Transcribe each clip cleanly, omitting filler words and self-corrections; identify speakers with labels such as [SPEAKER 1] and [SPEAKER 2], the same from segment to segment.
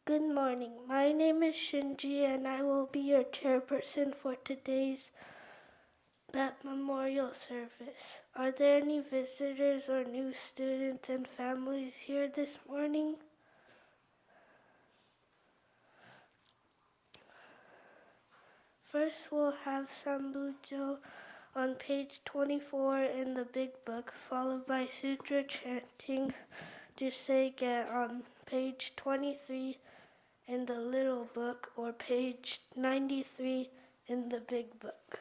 [SPEAKER 1] Good morning. My name is Shinji and I will be your chairperson for today's BET Memorial Service. Are there any visitors or new students and families here this morning? First, we'll have Sambujo on page 24 in the Big Book, followed by Sutra chanting Jusege on page 23 in the Little Book or page 93 in the Big Book.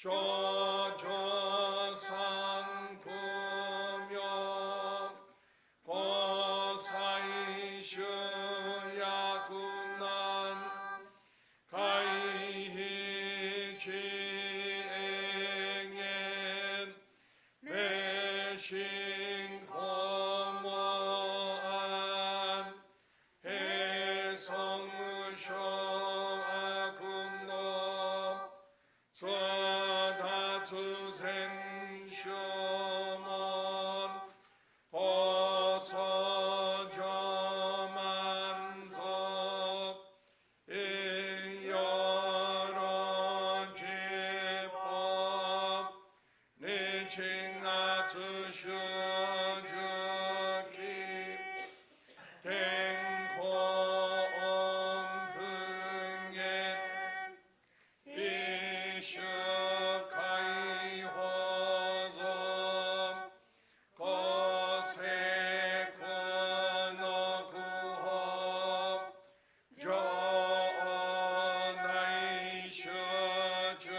[SPEAKER 2] 조조상 구명 고사이슈야 군난 가이히 지행엔 매신 고모안 해성무쇼아군노 서다투생쇼몬 호서저만섭 이여러지법 니칭나츠슈주기 댕고옹흥엔 이슈카이호섭 고세권어구홉 조나이슈주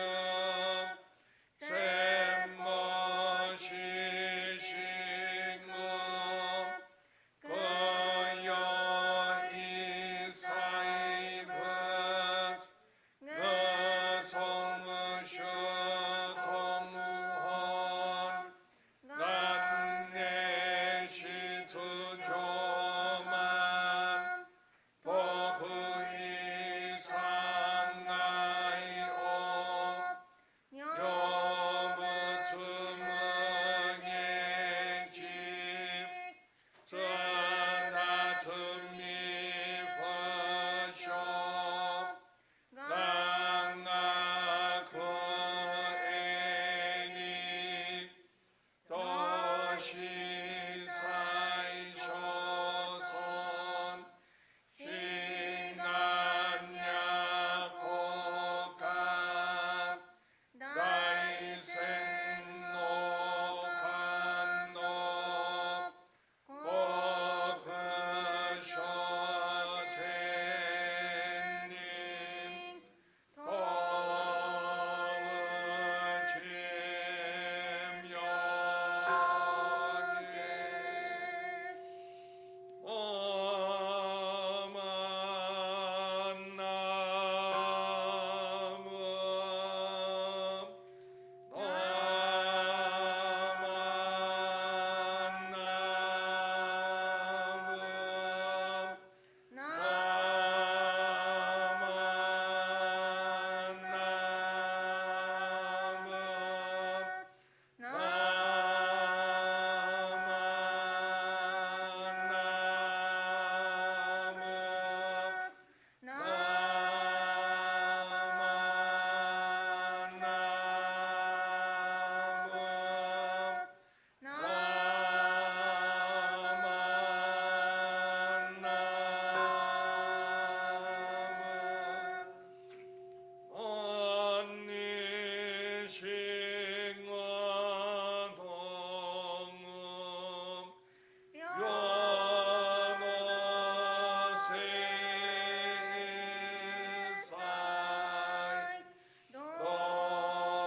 [SPEAKER 2] 샘머시식무 거여이사이붓 너성무슈 도무헌 난내시투조만 보부이상하이옵 여무투멍의 집 전하tum미퍼쇼 랑나쿠애니 도시사이쇼손 신안야고감 나이생노간노 고그쇼제님 도우침여게 언니싱어동음 요모세사이 노헛번아이심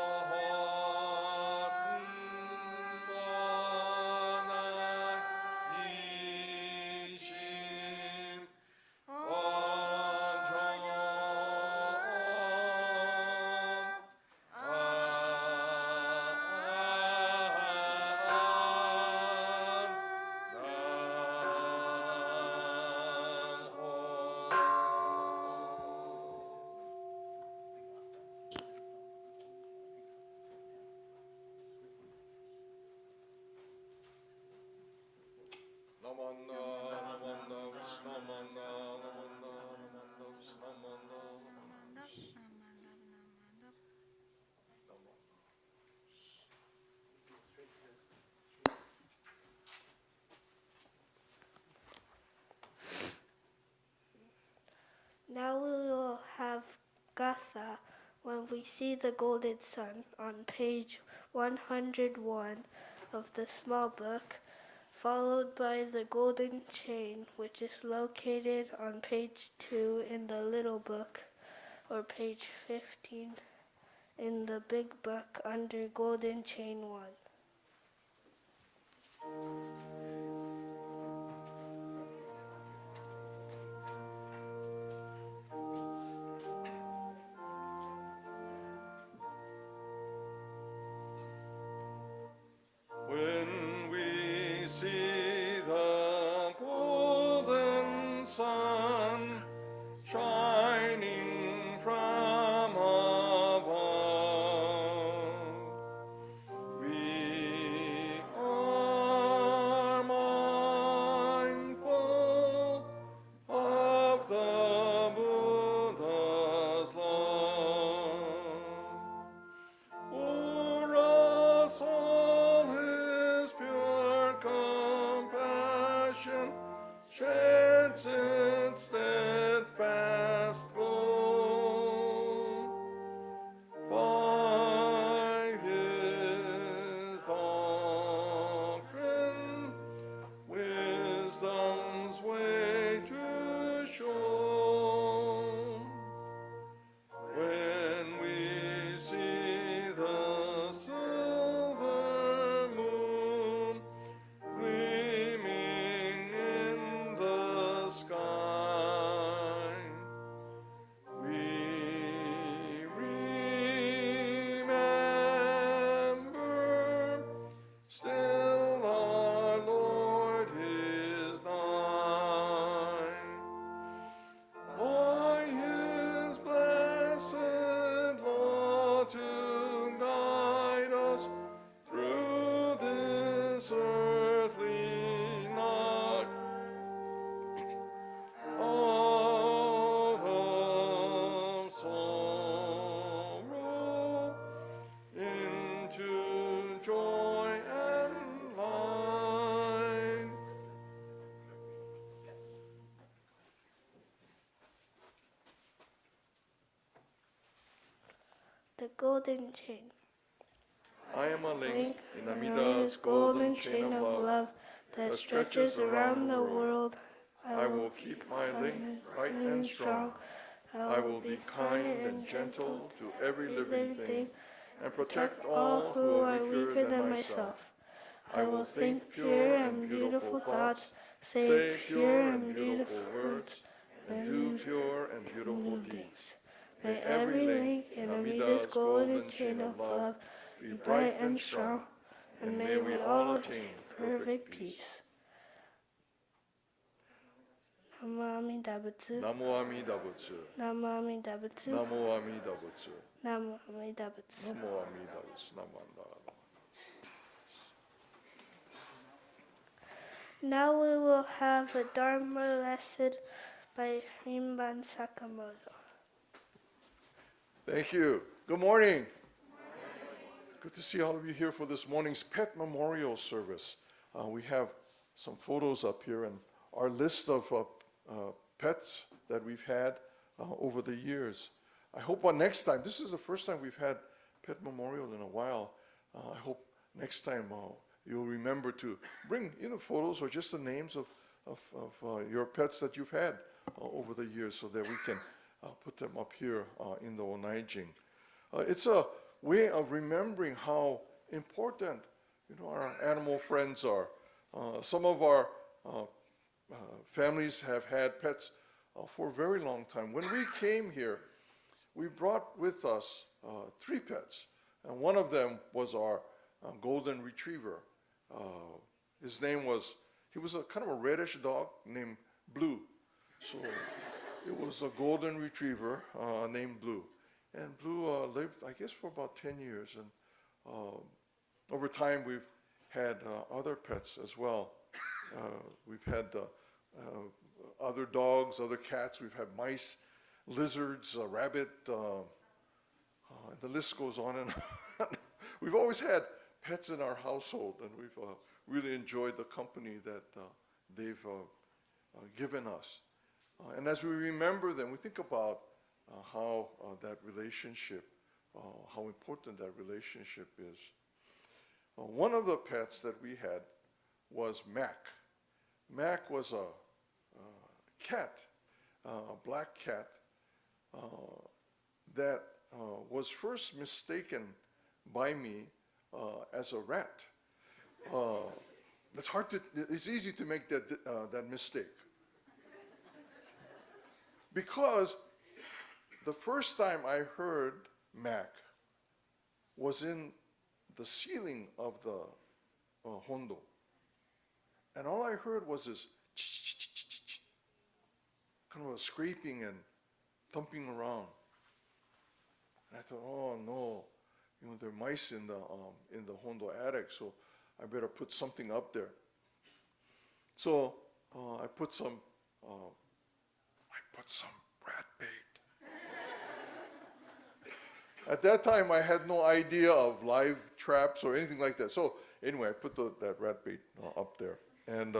[SPEAKER 1] Now we will have Gatha when we see the golden sun on page 101 of the small book, followed by the golden chain, which is located on page 2 in the little book, or page 15 in the big book under Golden Chain 1.
[SPEAKER 3] When we see the golden sun shining from above, we are mindful of the Buddha's love. O'er us all his pure compassion sheds its steadfast glow. By his doctrine, wisdom's way to show. When we see the silver moon gleaming in the sky, we remember still our Lord is nigh. By his blessed law to guide us through this earthly night, out of sorrow into joy and light.
[SPEAKER 1] The Golden Chain.
[SPEAKER 3] I am a link in
[SPEAKER 1] And
[SPEAKER 3] Amida's golden chain of love
[SPEAKER 1] that stretches around the world.
[SPEAKER 3] I will keep my link bright and strong. I will be kind and gentle to every living thing and protect all who are weaker than myself. I will think pure and beautiful thoughts, say pure and beautiful words, and do pure and beautiful deeds. May every link in Amida's golden chain of love be bright and strong, and may we all attain perfect peace.
[SPEAKER 1] Namamida Butsu.
[SPEAKER 3] Namo Amida Butsu.
[SPEAKER 1] Namamida Butsu.
[SPEAKER 3] Namo Amida Butsu.
[SPEAKER 1] Namamida Butsu.
[SPEAKER 3] Namo Amida Butsu. Namo Amida Butsu.
[SPEAKER 1] Now we will have a Dharma lesson by Rinban Sakamoto.
[SPEAKER 3] Thank you. Good morning. Good to see all of you here for this morning's pet memorial service. We have some photos up here and our list of pets that we've had over the years. I hope next time, this is the first time we've had pet memorial in a while. I hope next time you'll remember to bring photos or just the names of your pets that you've had over the years so that we can put them up here in the Onaijing. It's a way of remembering how important our animal friends are. Some of our families have had pets for a very long time. When we came here, we brought with us 3 pets, and one of them was our golden retriever. His name was, he was a kind of a reddish dog named Blue. So it was a golden retriever named Blue. And Blue lived, I guess, for about 10 years. And over time, we've had other pets as well. We've had other dogs, other cats. We've had mice, lizards, a rabbit. The list goes on and on. We've always had pets in our household, and we've really enjoyed the company that they've given us. And as we remember them, we think about how that relationship, how important that relationship is. One of the pets that we had was Mac. Mac was a cat, a black cat, that was first mistaken by me as a rat. It's easy to make that mistake. Because the first time I heard Mac was in the ceiling of the hondo. And all I heard was this kind of a scraping and thumping around. And I thought, oh no, there are mice in the hondo attic, so I better put something up there. So I put some rat bait. At that time, I had no idea of live traps or anything like that. So anyway, I put that rat bait up there, and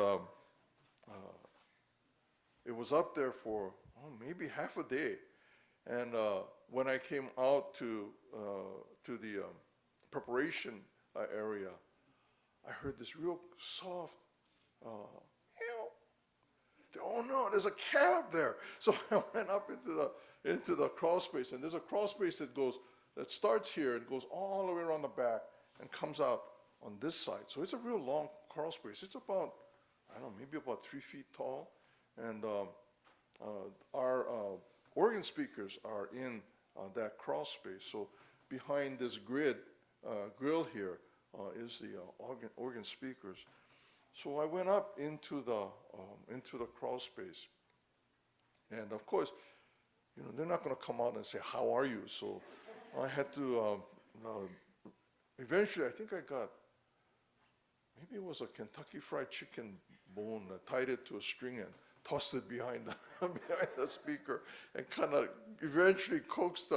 [SPEAKER 3] it was up there for maybe half a day. And when I came out to the preparation area, I heard this real soft, oh no, there's a cat up there. So I went up into the crawl space, and there's a crawl space that starts here and goes all the way around the back and comes out on this side. So it's a real long crawl space. It's about, I don't know, maybe about 3 feet tall. And our organ speakers are in that crawl space. So behind this grill here is the organ speakers. So I went up into the crawl space, and of course, they're not going to come out and say, "How are you?" So I had to. Eventually, I think I got, maybe it was a Kentucky Fried Chicken bone. I tied it to a string and tossed it behind the speaker, and kind of eventually coaxed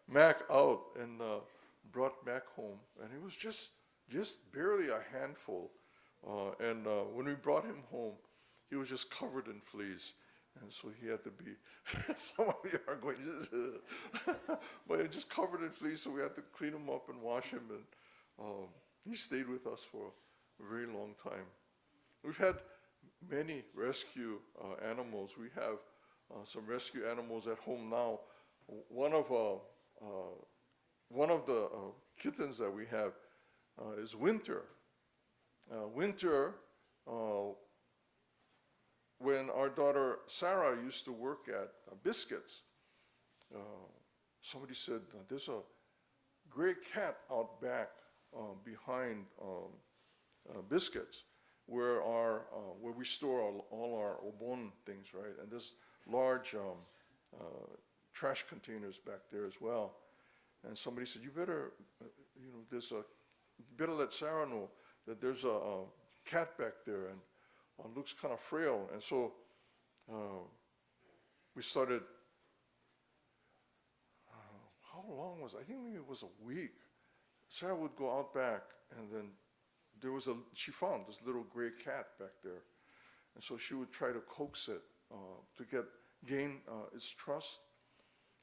[SPEAKER 3] Mac out and brought Mac home. And it was just barely a handful. And when we brought him home, he was just covered in fleas. And so he had to be, some of you are going, but he just covered in fleas, so we had to clean him up and wash him. And he stayed with us for a very long time. We've had many rescue animals. We have some rescue animals at home now. One of the kittens that we have is Winter. Winter, when our daughter Sarah used to work at Biscuits, somebody said, there's a gray cat out back behind Biscuits, where we store all our obon things, right? And there's large trash containers back there as well. And somebody said, you better let Sarah know that there's a cat back there and looks kind of frail. And so we started, how long was it? I think maybe it was a week. Sarah would go out back, and then she found this little gray cat back there. And so she would try to coax it to gain its trust,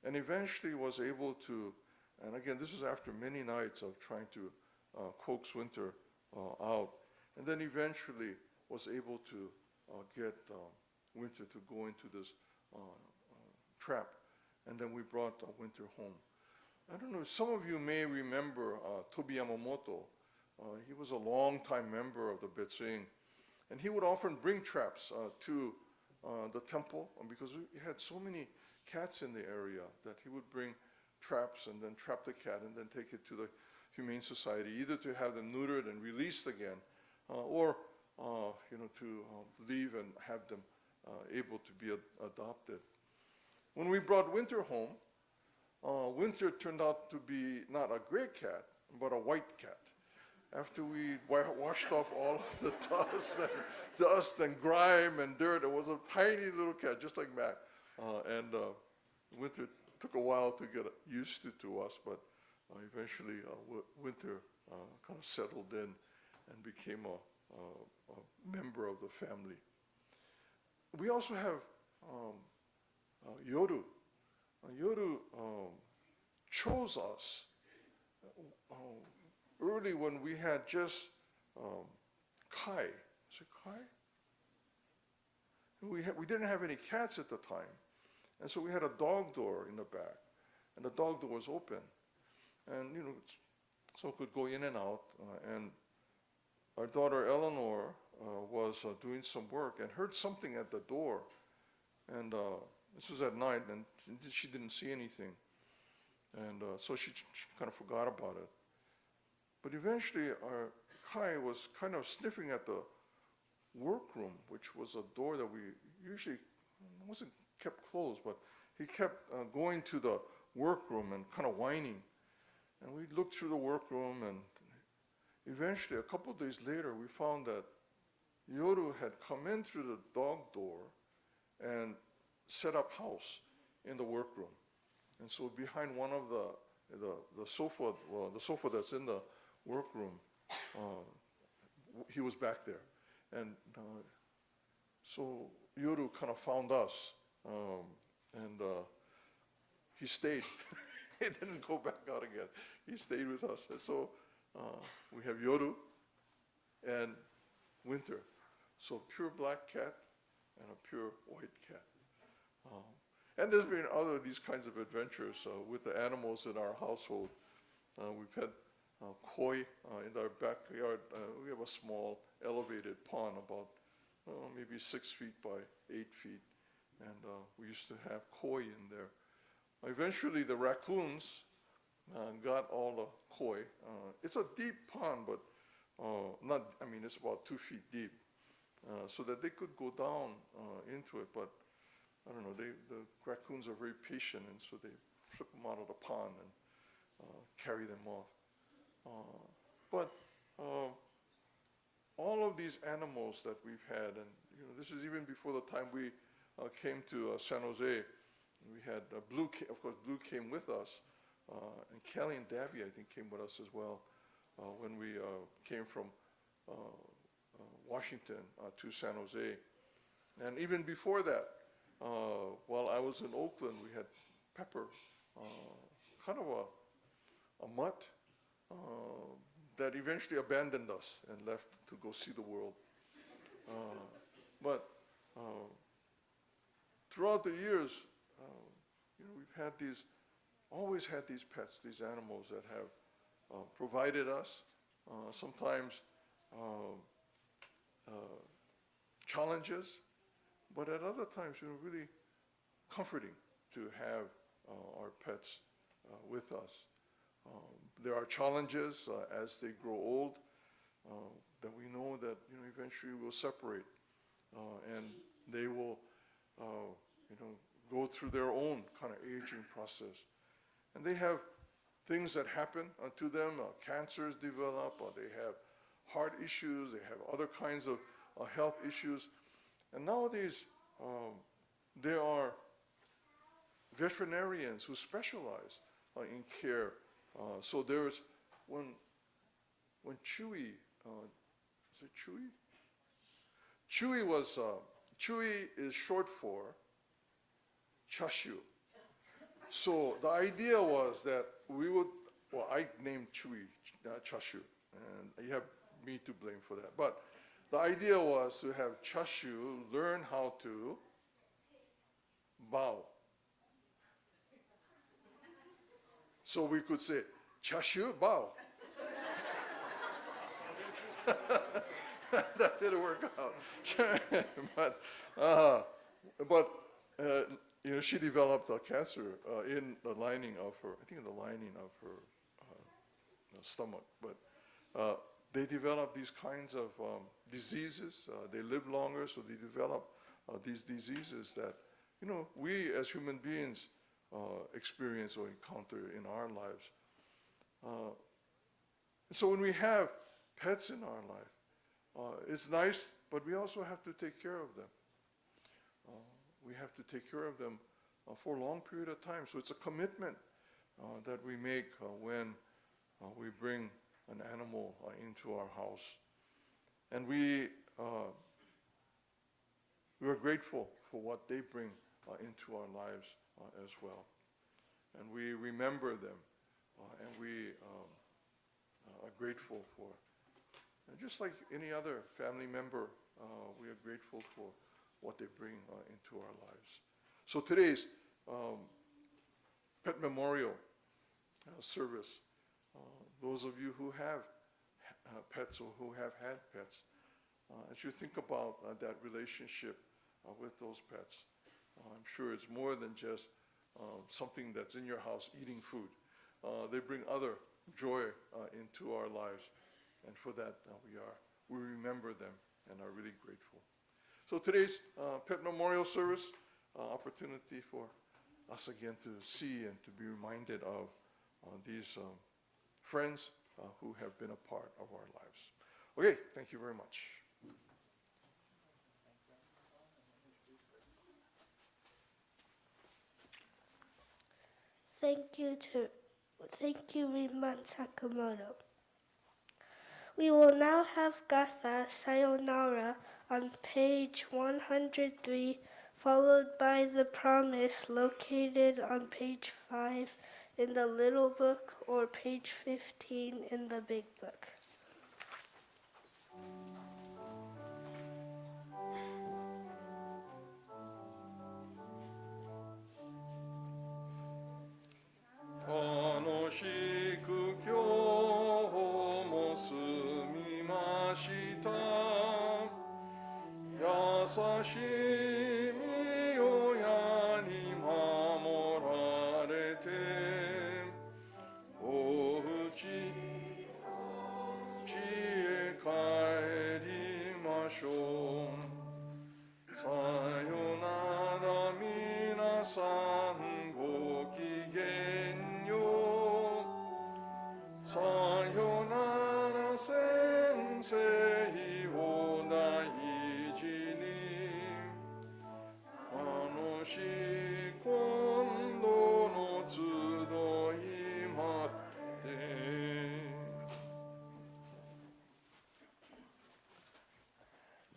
[SPEAKER 3] and eventually was able to, and again, this was after many nights of trying to coax Winter out, and then eventually was able to get Winter to go into this trap, and then we brought Winter home. I don't know, some of you may remember Tobi Yamamoto. He was a long-time member of the Betsuing, and he would often bring traps to the temple, because we had so many cats in the area that he would bring traps and then trap the cat and then take it to the Humane Society, either to have them neutered and released again, or to leave and have them able to be adopted. When we brought Winter home, Winter turned out to be not a gray cat, but a white cat. After we washed off all of the dust and grime and dirt, it was a tiny little cat, just like Mac. And Winter took a while to get used to us, but eventually Winter kind of settled in and became a member of the family. We also have Yoru. Yoru chose us early when we had just Kai. Is it Kai? We didn't have any cats at the time, and so we had a dog door in the back. and the dog door was open. And, so it could go in and out. And our daughter Eleanor was doing some work and heard something at the door. And this was at night, and she didn't see anything. And so she kind of forgot about it. But eventually, our Kai was kind of sniffing at the workroom, which was a door that we usually wasn't kept closed, but he kept going to the workroom and kind of whining. And we looked through the workroom, and eventually, a couple of days later, we found that Yoru had come in through the dog door and set up house in the workroom. And so behind one of the sofa, well, the sofa that's in the workroom, he was back there. And so Yoru kind of found us, and he stayed. He didn't go back out again. He stayed with us. And so we have Yoru and Winter. So pure black cat and a pure white cat. And there's been other these kinds of adventures with the animals in our household. We've had koi in our backyard. We have a small elevated pond about maybe 6 feet by 8 feet. And we used to have koi in there. Eventually the raccoons got all the koi. It's a deep pond, but it's about 2 feet deep. So that they could go down into it, but I don't know, the raccoons are very patient, and so they flip them out of the pond and carry them off. But all of these animals that we've had, and this is even before the time we came to San Jose. We had Blue, of course, Blue came with us, and Kelly and Dabby, I think, came with us as well when we came from Washington to San Jose. And even before that, while I was in Oakland, we had Pepper, kind of a mutt that eventually abandoned us and left to go see the world. But throughout the years, we've had always had these pets, these animals that have provided us, sometimes challenges, but at other times, really comforting to have our pets with us. There are challenges as they grow old that we know that eventually will separate, and they will go through their own kind of aging process. And they have things that happen to them, cancers develop, or they have heart issues, they have other kinds of health issues. And nowadays, there are veterinarians who specialize in care. So there's, when Chewy, is it Chewy? Chewy is short for Chashu. So the idea was that I named Chewy Chashu, and you have me to blame for that. But the idea was to have Chashu learn how to bow. So we could say, Chashu, bow. That didn't work out. but she developed a cancer in the lining of her, I think in the lining of her stomach. But they develop these kinds of diseases. They live longer, so they develop these diseases that, we as human beings experience or encounter in our lives. So when we have pets in our life, it's nice, but we also have to take care of them. We have to take care of them for a long period of time. So it's a commitment that we make when we bring an animal into our house. And we are grateful for what they bring into our lives as well. And we remember them, and we are grateful for, and just like any other family member, we are grateful for what they bring into our lives. So today's pet memorial service. Those of you who have pets or who have had pets, as you think about that relationship with those pets, I'm sure it's more than just something that's in your house eating food. They bring other joy into our lives, and for that we remember them and are really grateful. So today's Pet Memorial Service, opportunity for us again to see and to be reminded of these friends who have been a part of our lives. Okay, thank you very much.
[SPEAKER 1] Thank you, Riman Sakamoto. We will now have Gatha Sayonara on page 103, followed by The Promise located on page 5 in the Little Book or page 15 in the Big Book.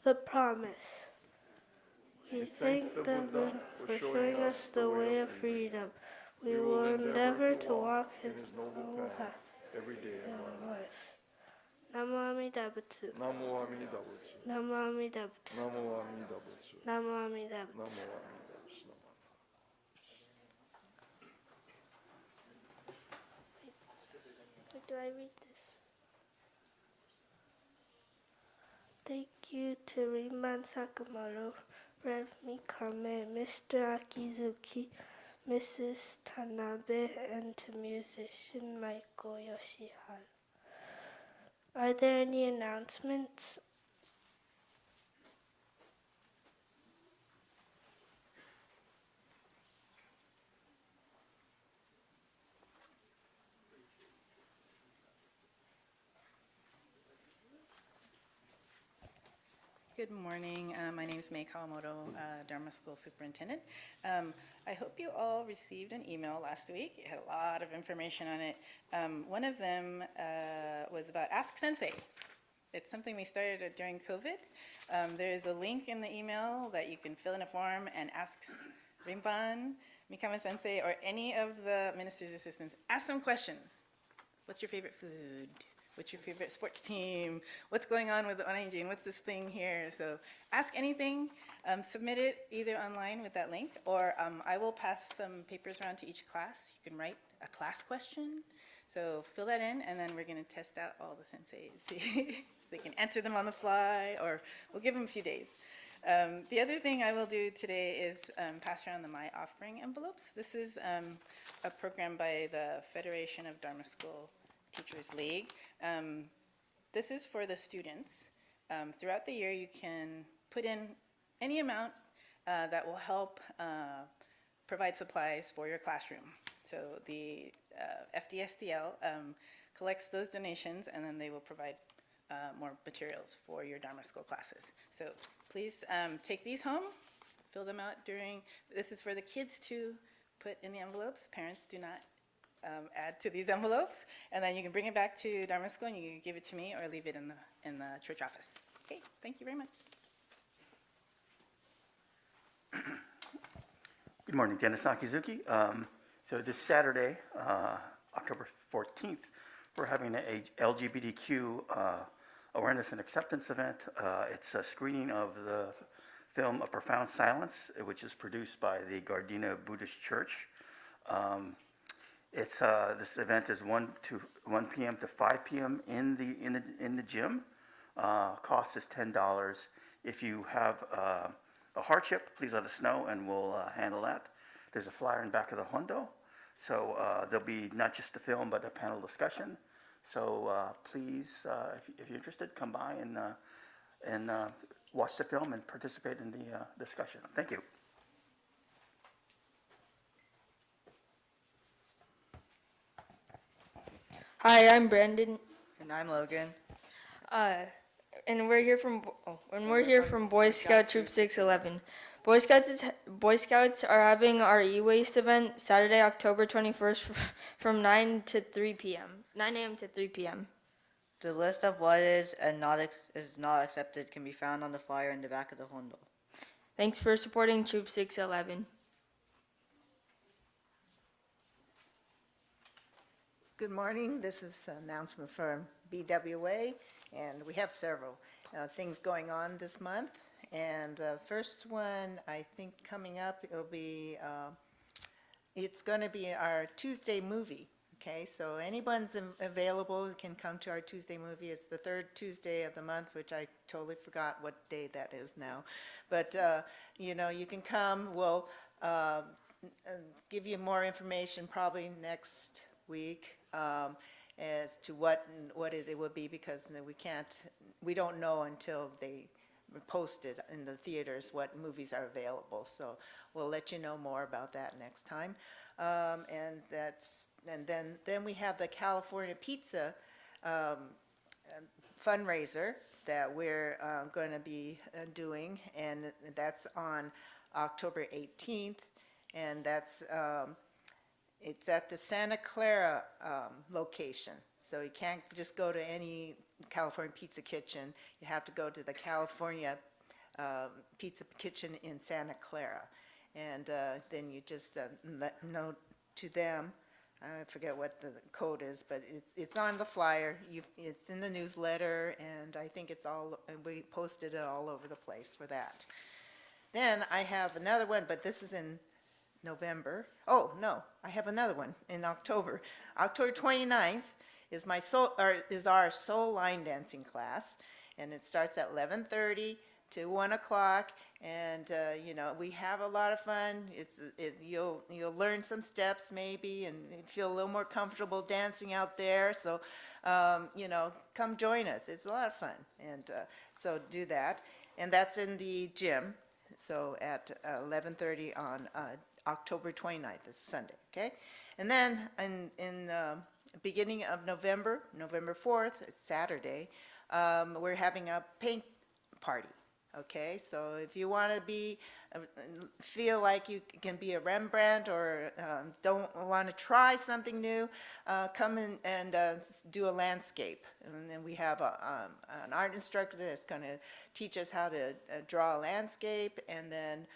[SPEAKER 1] The Promise. We thank the Buddha for showing us the way of freedom. We will endeavor to walk his noble path
[SPEAKER 3] every day of our lives.
[SPEAKER 1] Namo Amida Butsu.
[SPEAKER 3] Namo Amida Butsu.
[SPEAKER 1] Namo Amida Butsu.
[SPEAKER 3] Namo Amida Butsu.
[SPEAKER 1] Namo Amida
[SPEAKER 3] Namo
[SPEAKER 1] Butsu.
[SPEAKER 3] Amida Butsu.
[SPEAKER 1] Do I read this? Thank you to Riman Sakamoto, Rev Mikame, Mr. Akizuki, Mrs. Tanabe, and to musician Michael Yoshihara. Are there any announcements?
[SPEAKER 4] Good morning. My name is Mei Kawamoto, Dharma School Superintendent. I hope you all received an email last week. It had a lot of information on it. One of them was about Ask Sensei. It's something we started during COVID. There's a link in the email that you can fill in a form and ask Rinpan, Mikame Sensei, or any of the minister's assistants. Ask them questions. What's your favorite food? What's your favorite sports team? What's going on with the Onenjin? What's this thing here? So ask anything, submit it either online with that link, or I will pass some papers around to each class. You can write a class question. So fill that in, and then we're going to test out all the senseis, see if they can answer them on the fly, or we'll give them a few days. The other thing I will do today is pass around the My Offering envelopes. This is a program by the Federation of Dharma School Teachers League. This is for the students. Throughout the year, you can put in any amount that will help provide supplies for your classroom. So the FDSDL collects those donations, and then they will provide more materials for your Dharma School classes. So please take these home, fill them out during, this is for the kids to put in the envelopes. Parents do not add to these envelopes, and then you can bring it back to Dharma School and you can give it to me or leave it in the church office. Okay, thank you very much.
[SPEAKER 5] Good morning, Dennis Akizuki. So this Saturday, October 14th, we're having a LGBTQ awareness and acceptance event. It's a screening of the film A Profound Silence, which is produced by the Gardena Buddhist Church. It's, this event is 1 p.m. to 5 p.m. in the gym. Cost is $10. If you have a hardship, please let us know and we'll handle that. There's a flyer in back of the Hondo. So there'll be not just the film, but a panel discussion. So please, if you're interested, come by and watch the film and participate in the discussion. Thank you.
[SPEAKER 6] Hi, I'm Brandon,
[SPEAKER 7] And I'm Logan.
[SPEAKER 6] and we're here from Boy Scout Troop 611. Boy Scouts are having our e-waste event Saturday, October 21st from 9 to 3 p.m. 9 a.m. to 3 p.m.
[SPEAKER 7] The list of what is and is not accepted can be found on the flyer in the back of the Hondo.
[SPEAKER 6] Thanks for supporting Troop 611.
[SPEAKER 8] Good morning. This is an announcement from BWA, and we have several things going on this month. And first one, I think coming up, it's going to be our Tuesday movie. Okay, so anyone's available can come to our Tuesday movie. It's the third Tuesday of the month, which I totally forgot what day that is now. But, you can come. We'll give you more information probably next week as to what it will be, because we don't know until they post it in the theaters what movies are available. So we'll let you know more about that next time. And then we have the California Pizza fundraiser that we're going to be doing, and that's on October 18th, and that's it's at the Santa Clara location. So you can't just go to any California Pizza Kitchen. You have to go to the California Pizza Kitchen in Santa Clara. And then you just note to them, I forget what the code is, but it's on the flyer. It's in the newsletter, and I think we posted it all over the place for that. Then I have another one, but this is in November. Oh, no, I have another one in October. October 29th is our soul line dancing class, and it starts at 11:30 to 1 o'clock, and we have a lot of fun. You'll learn some steps maybe, and feel a little more comfortable dancing out there. So come join us. It's a lot of fun, and so do that. And that's in the gym. So at 11:30 on October 29th, it's Sunday, okay? And then in beginning of November 4th, it's Saturday, we're having a paint party, okay? So if you want to feel like you can be a Rembrandt, or don't want to try something new, come in and do a landscape. And then we have an art instructor that's going to teach us how to draw a landscape, and then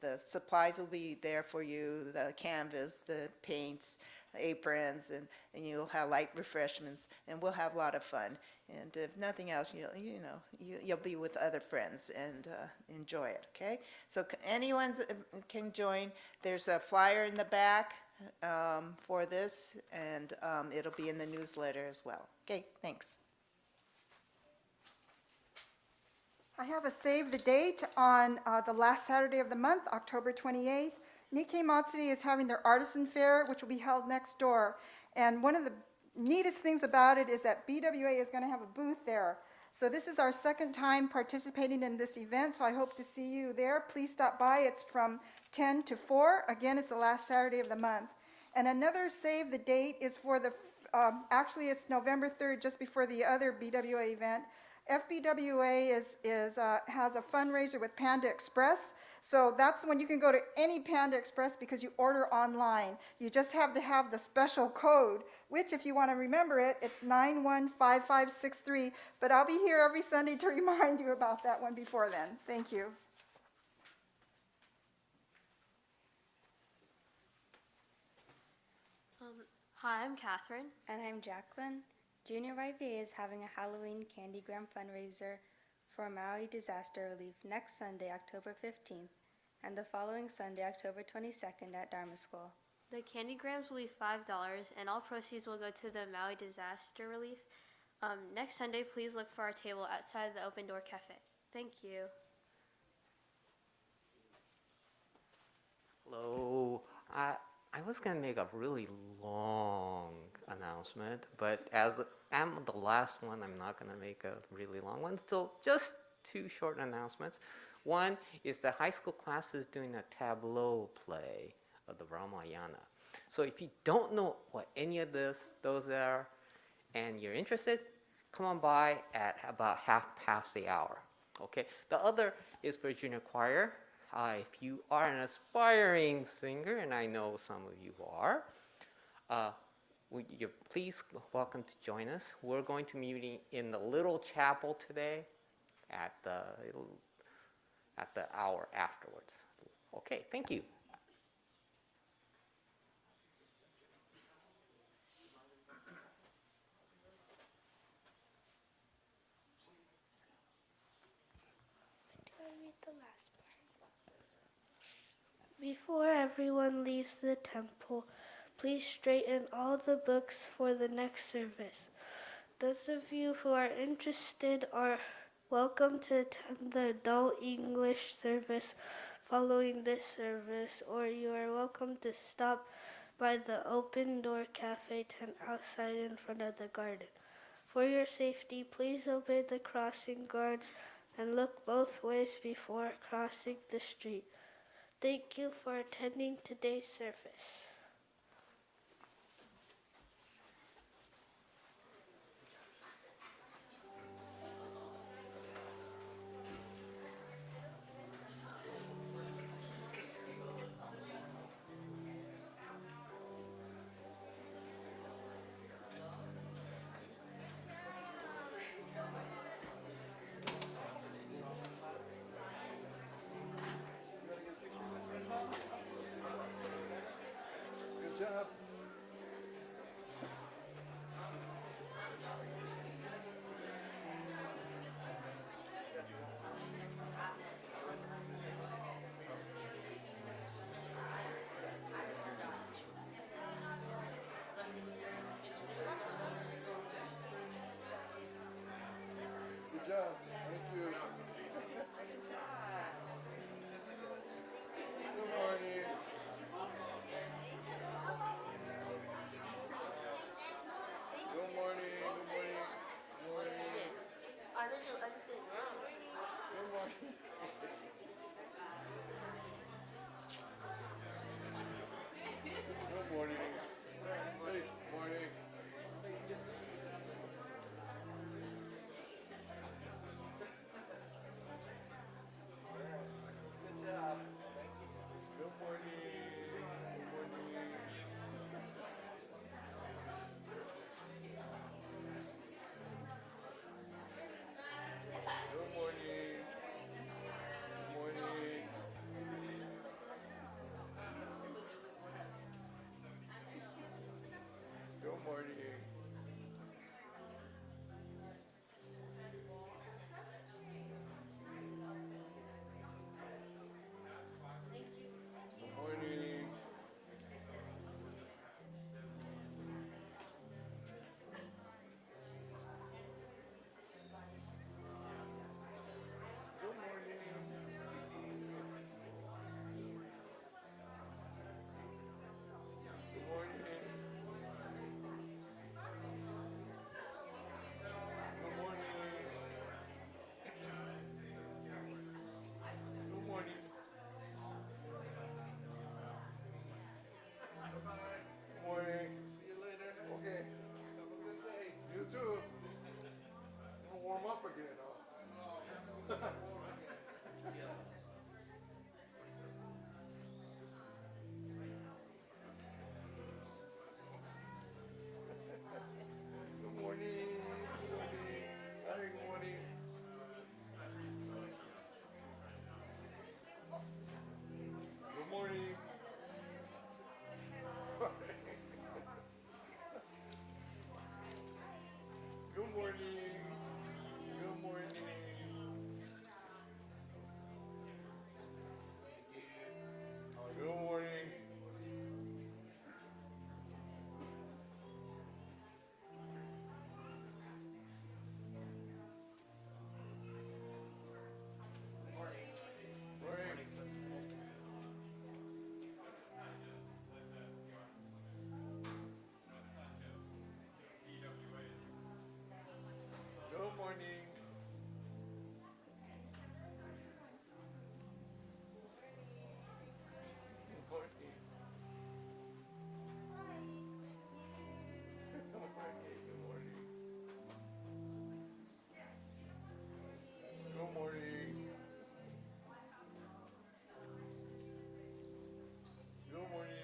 [SPEAKER 8] the supplies will be there for you, the canvas, the paints, aprons, and you'll have light refreshments, and we'll have a lot of fun. And if nothing else, you'll be with other friends and enjoy it, okay? So anyone can join. There's a flyer in the back for this, and it'll be in the newsletter as well. Okay, thanks.
[SPEAKER 9] I have a save the date on the last Saturday of the month, October 28th. Nikkei Matsuri is having their artisan fair, which will be held next door. And one of the neatest things about it is that BWA is going to have a booth there. So this is our second time participating in this event, so I hope to see you there. Please stop by. It's from 10 to 4. Again, it's the last Saturday of the month. And another save the date is for actually it's November 3rd, just before the other BWA event. FBWA has a fundraiser with Panda Express. So that's when you can go to any Panda Express because you order online. You just have to have the special code, which if you want to remember it, it's 915563. But I'll be here every Sunday to remind you about that one before then. Thank you.
[SPEAKER 10] Hi, I'm Catherine.
[SPEAKER 11] And I'm Jacqueline. Junior YPA is having a Halloween Candygram fundraiser for Maui disaster relief next Sunday, October 15th, and the following Sunday, October 22nd at Dharma School.
[SPEAKER 10] The candygrams will be $5, and all proceeds will go to the Maui disaster relief. Next Sunday, please look for our table outside the Open Door Cafe. Thank you.
[SPEAKER 12] Hello. I was gonna make a really long announcement, but as I'm the last one, I'm not gonna make a really long one. So just two short announcements. One is the high school class is doing a tableau play of the Ramayana. So if you don't know what any of those are, and you're interested, come on by at about 1/2 the hour. Okay. The other is for junior choir. If you are an aspiring singer, and I know some of you are, you're please welcome to join us. We're going to be meeting in the little chapel today at the hour afterwards. Okay, thank you.
[SPEAKER 1] Did I read the last part? Before everyone leaves the temple, please straighten all the books for the next service. Those of you who are interested are welcome to attend the adult English service following this service, or you are welcome to stop by the Open Door Cafe tent outside in front of the garden. For your safety, please obey the crossing guards and look both ways before crossing the street. Thank you for attending today's service.
[SPEAKER 3] Good job. Good job. Thank you. Good morning. Good morning. Good morning. Good morning. I didn't do anything wrong. Good morning. Good morning. Hey, morning. Good morning. Good morning. Good morning. Good morning. Good morning. Good morning. Good morning. Good morning. Good morning. Good morning. See you later. Okay. Have a good day. You too. I'll warm up again, huh? Good morning. Good morning. Hi, good morning. Good morning. Good morning. Good morning. morning. Good morning. Good morning. Good morning. Good morning. Good morning.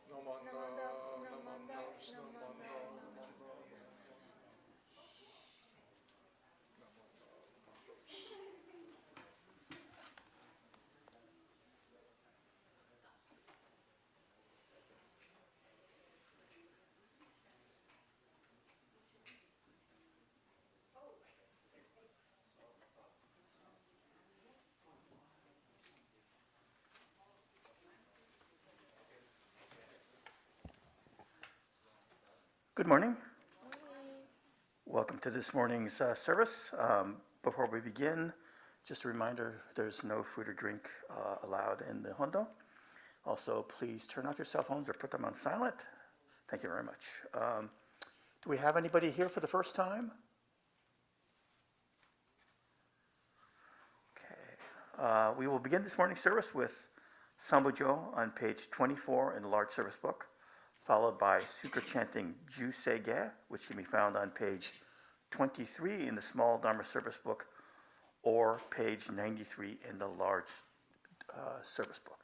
[SPEAKER 3] You're running late. What's that? You're running late. Let's see.
[SPEAKER 5] Good morning. Welcome to this morning's service. Before we begin, just a reminder, there's no food or drink allowed in the hondo. Also, please turn off your cell phones or put them on silent. Thank you very much. Do we have anybody here for the first time? Okay. We will begin this morning's service with Sambujo on page 24 in the large service book, followed by Sutra chanting Ju Se Ge, which can be found on page 23 in the small Dharma service book, or page 93 in the large service book.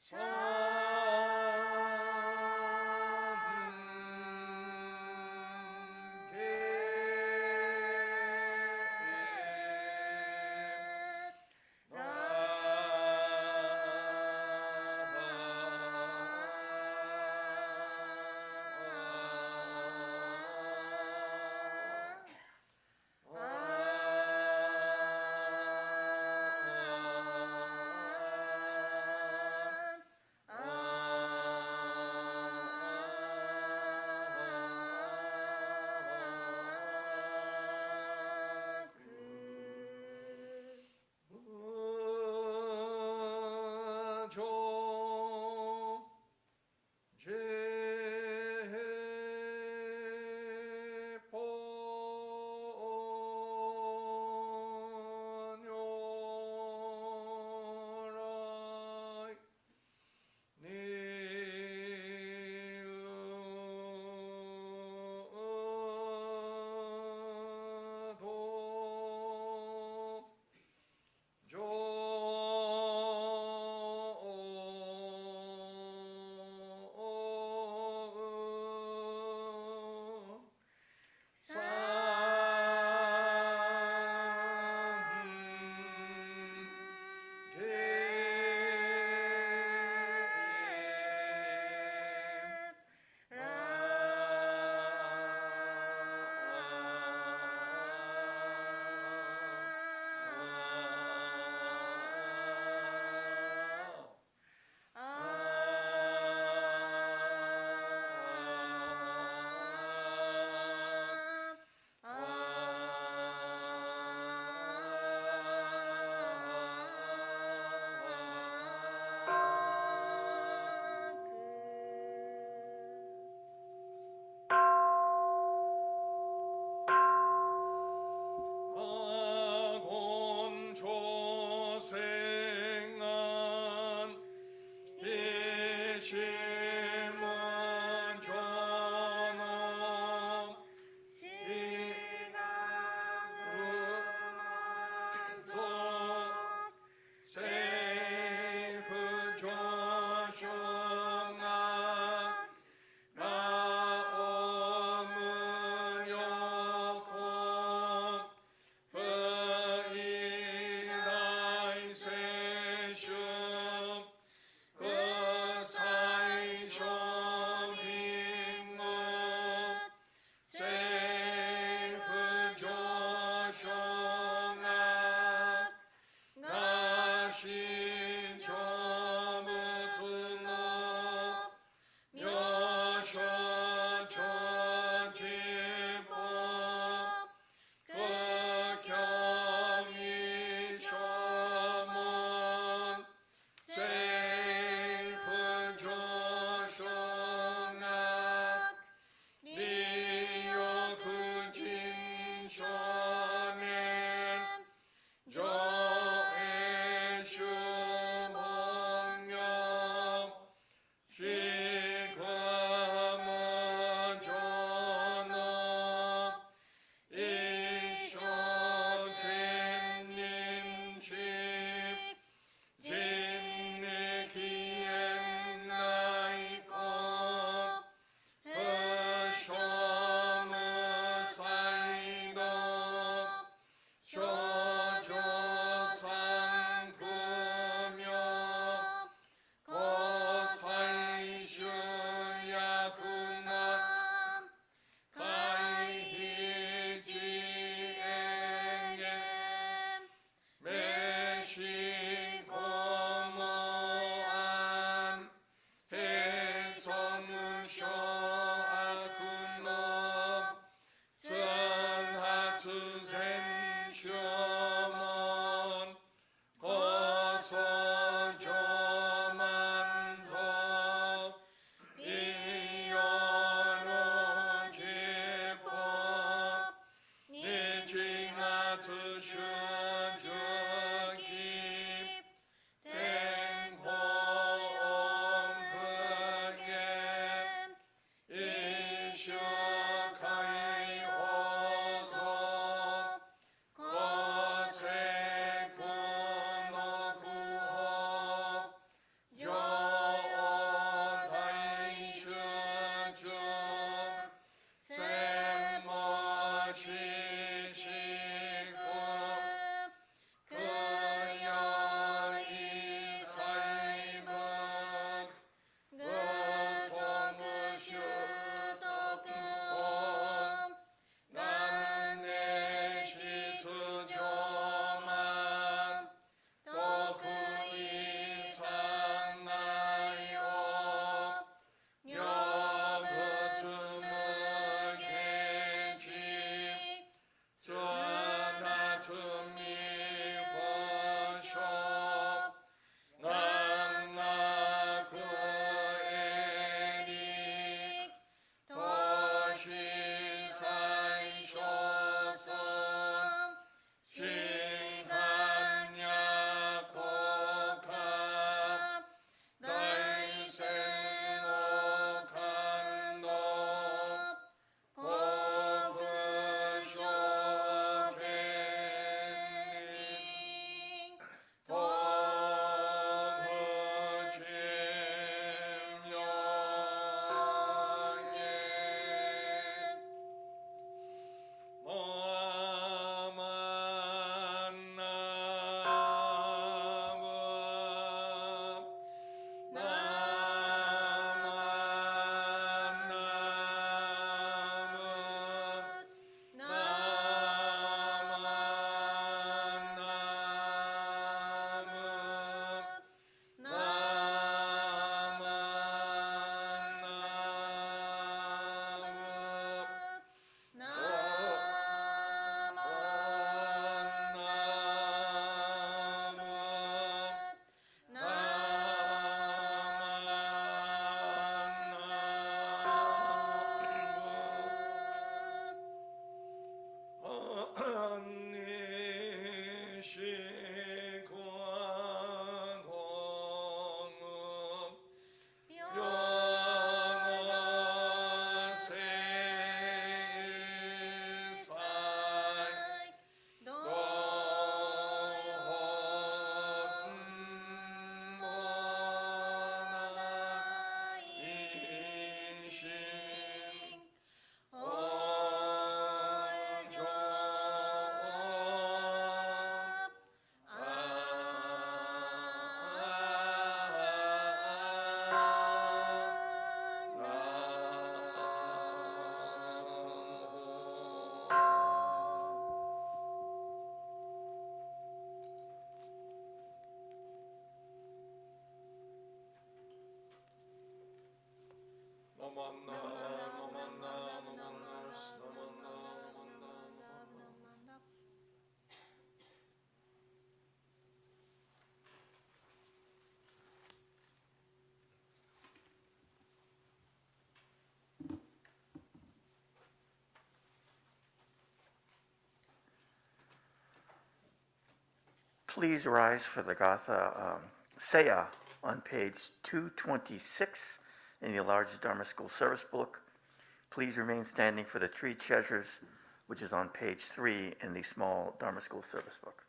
[SPEAKER 3] Jo
[SPEAKER 5] Please rise for the Gatha Seah on page 226 in the large Dharma School Service Book. Please remain standing for the Three Treasures, which is on page 3 in the small Dharma School Service Book.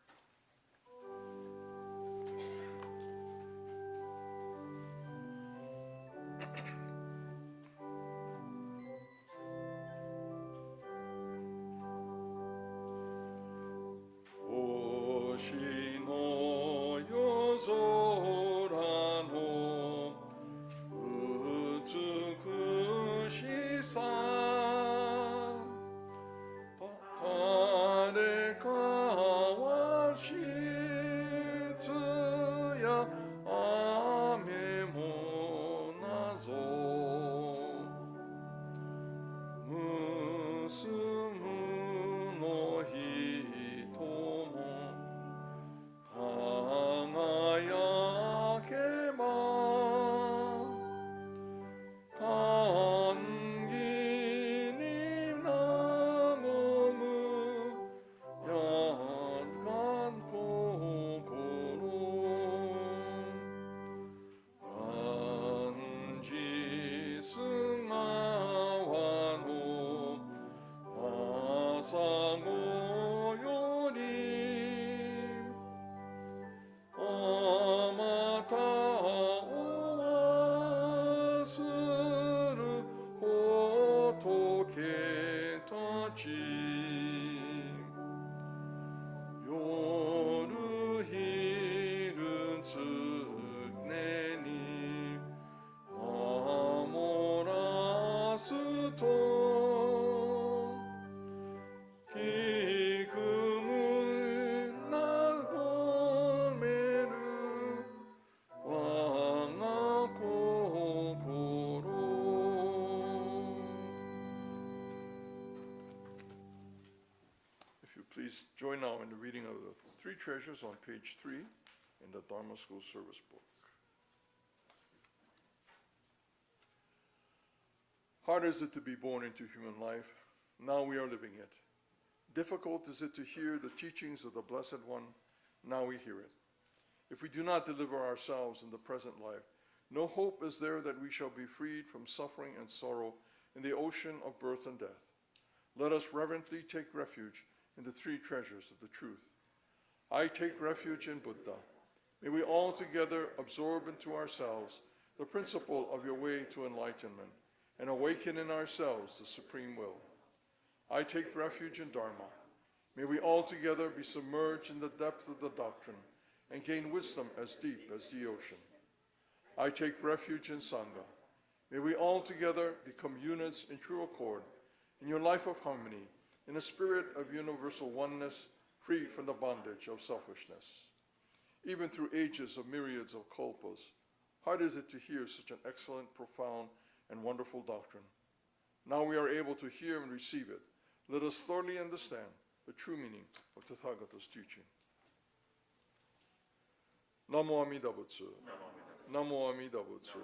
[SPEAKER 3] Please join now in the reading of the Three Treasures on page 3 in the Dharma School Service Book. Hard is it to be born into human life. Now we are living it. Difficult is it to hear the teachings of the Blessed One. Now we hear it. If we do not deliver ourselves in the present life, no hope is there that we shall be freed from suffering and sorrow in the ocean of birth and death. Let us reverently take refuge in the three treasures of the truth. I take refuge in Buddha. May we all together absorb into ourselves the principle of your way to enlightenment and awaken in ourselves the supreme will. I take refuge in Dharma. May we all together be submerged in the depth of the doctrine and gain wisdom as deep as the ocean. I take refuge in Sangha. May we all together become units in true accord in your life of harmony, in a spirit of universal oneness, free from the bondage of selfishness. Even through ages of myriads of kalpas, hard is it to hear such an excellent, profound, and wonderful doctrine. Now we are able to hear and receive it. Let us thoroughly understand the true meaning of Tathagata's teaching. Namo Amida Butsu. Namo Amida Butsu.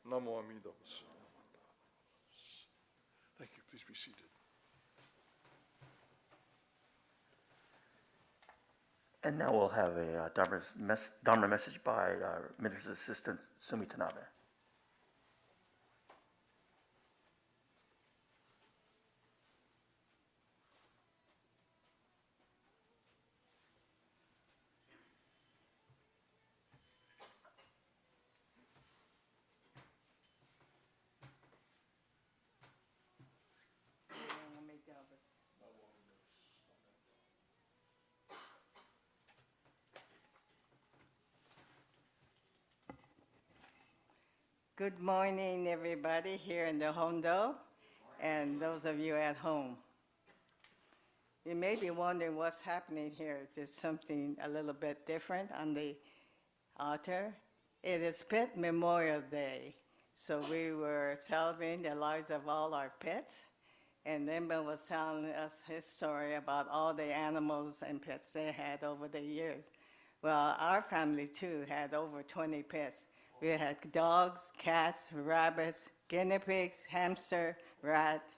[SPEAKER 3] Namo Amida Butsu. Thank you. Please be seated.
[SPEAKER 5] And now we'll have a Dharma message by Minister's Assistant Sumi Tanabe.
[SPEAKER 13] Good morning, everybody here in the Hondo, and those of you at home. You may be wondering what's happening here. There's something a little bit different on the altar. It is Pet Memorial Day, So we were celebrating the lives of all our pets. And Limba was telling us his story about all the animals and pets they had over the years. Well, our family too had over 20 pets. We had dogs, cats, rabbits, guinea pigs, hamster, rat.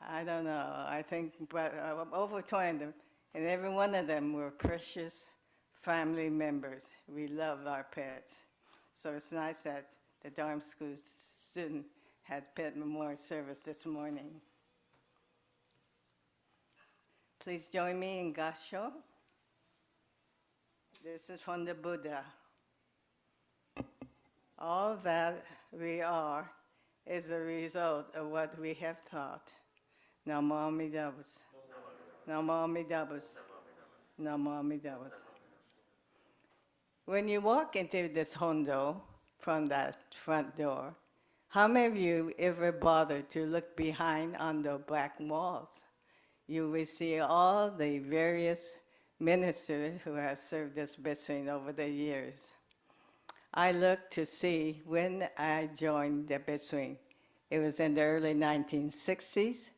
[SPEAKER 13] I don't know, I think, but over 20 of them. And every one of them were precious family members. We loved our pets. So it's nice that the Durham School student had pet memorial service this morning. Please join me in Gasho. This is from the Buddha. All that we are is a result of what we have thought. Namo Amida Butsu. Namo Amida Butsu. Namo Amida Butsu. When you walk into this Hondo from that front door, how many of you ever bothered to look behind on the black walls? You will see all the various ministers who have served this Betsuin over the years. I looked to see when I joined the Betsuin. It was in the early 1960s,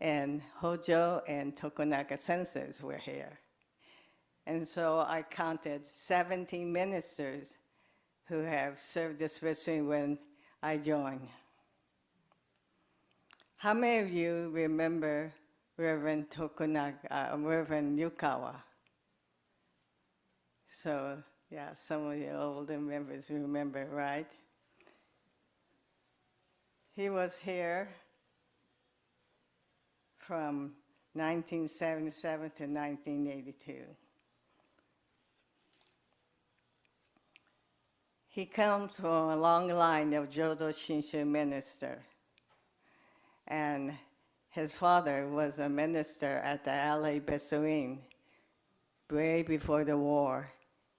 [SPEAKER 13] and Hojo and Tokunaga senseis were here. And so I counted 17 ministers who have served this Betsuin when I joined. How many of you remember Reverend Reverend Yukawa? So, yeah, some of you older members remember, right? He was here from 1977 to 1982. He comes from a long line of Jodo Shinshu minister. And his father was a minister at the LA Betsuin way before the war.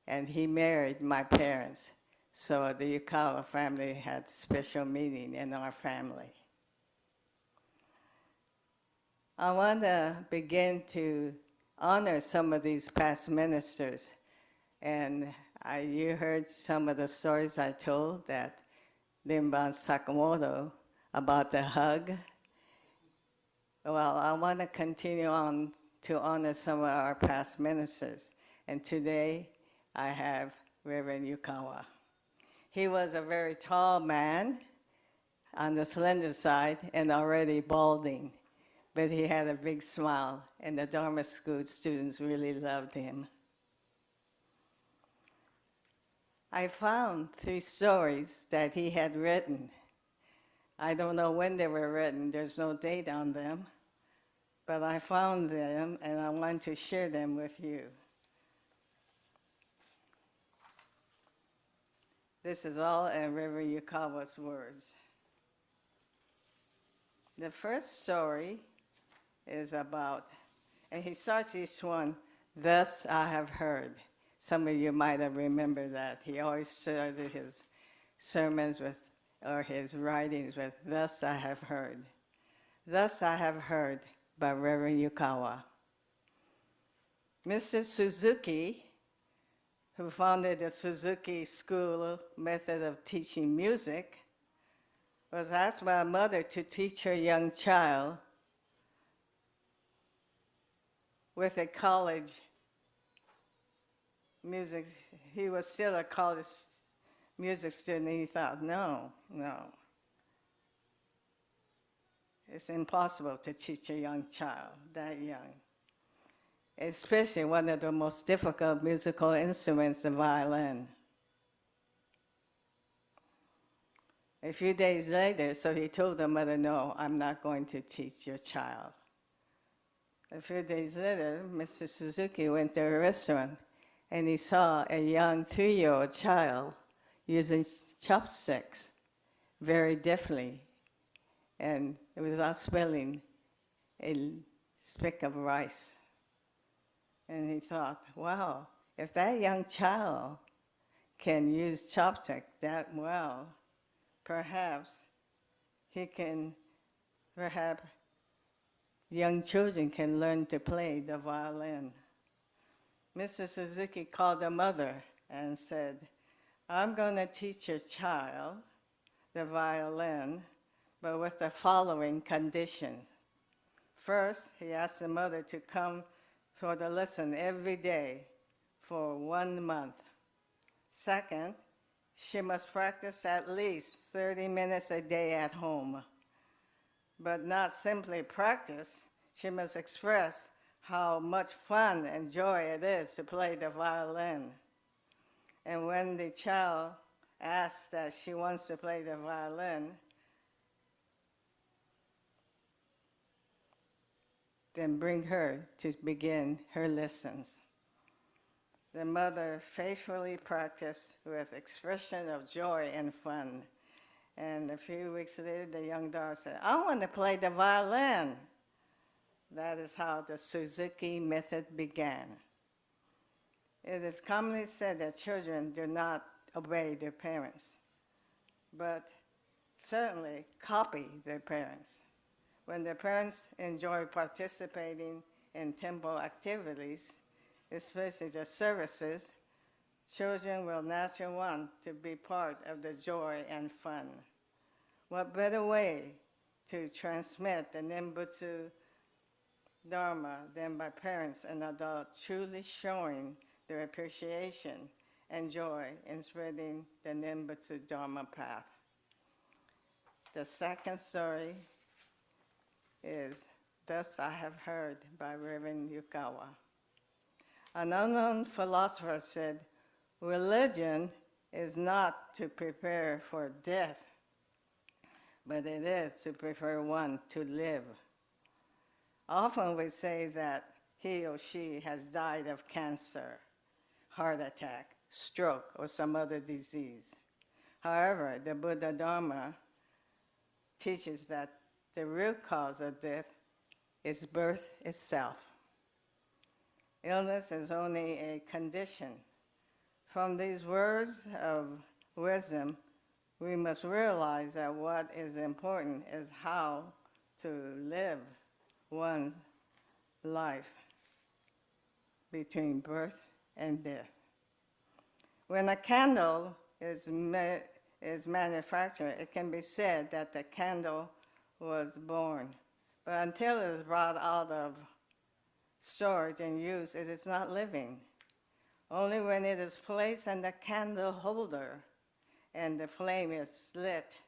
[SPEAKER 13] And he married my parents. So the Yukawa family had special meaning in our family. I want to begin to honor some of these past ministers. And you heard some of the stories I told that Limban Sakamoto about the hug. Well, I want to continue on to honor some of our past ministers. And today I have Reverend Yukawa. He was a very tall man on the slender side and already balding, but he had a big smile, and the Dharma School students really loved him. I found 3 stories that he had written. I don't know when they were written, there's no date on them, but I found them and I want to share them with you. This is all in Reverend Yukawa's words. The first story is about, and he starts each one, "Thus I have heard." Some of you might have remembered that. He always started his sermons with, or his writings with, "Thus I have heard." "Thus I have heard" by Reverend Yukawa. Mr. Suzuki, who founded the Suzuki School method of teaching music, was asked by a mother to teach her young child with a college music. He was still a college music student, and he thought, no, it's impossible to teach a young child that young, especially one of the most difficult musical instruments, the violin. A few days later, so he told the mother, "No, I'm not going to teach your child." A few days later, Mr. Suzuki went to a restaurant and he saw a young 3-year-old child using chopsticks very deftly and without spilling a speck of rice. And he thought, wow, if that young child can use chopstick that well, perhaps young children can learn to play the violin. Mr. Suzuki called the mother and said, I'm going to teach a child the violin, but with the following conditions. First, he asked the mother to come for the lesson every day for 1 month. Second, she must practice at least 30 minutes a day at home. But not simply practice, she must express how much fun and joy it is to play the violin. And when the child asks that she wants to play the violin, then bring her to begin her lessons. The mother faithfully practiced with expression of joy and fun. And a few weeks later, the young daughter said, I want to play the violin. That is how the Suzuki method began. It is commonly said that children do not obey their parents, but certainly copy their parents. When their parents enjoy participating in temple activities, especially the services, children will naturally want to be part of the joy and fun. What better way to transmit the Nembutsu Dharma than by parents and adults truly showing their appreciation and joy in spreading the Nembutsu Dharma path. The second story is Thus I Have Heard by Reverend Yukawa. An unknown philosopher said, religion is not to prepare for death, but it is to prepare one to live. Often we say that he or she has died of cancer, heart attack, stroke, or some other disease. However, the Buddha Dharma teaches that the real cause of death is birth itself. Illness is only a condition. From these words of wisdom, we must realize that what is important is how to live one's life between birth and death. When a candle is manufactured, it can be said that the candle was born. But until it is brought out of storage and use, it is not living. Only when it is placed in the candle holder and the flame is lit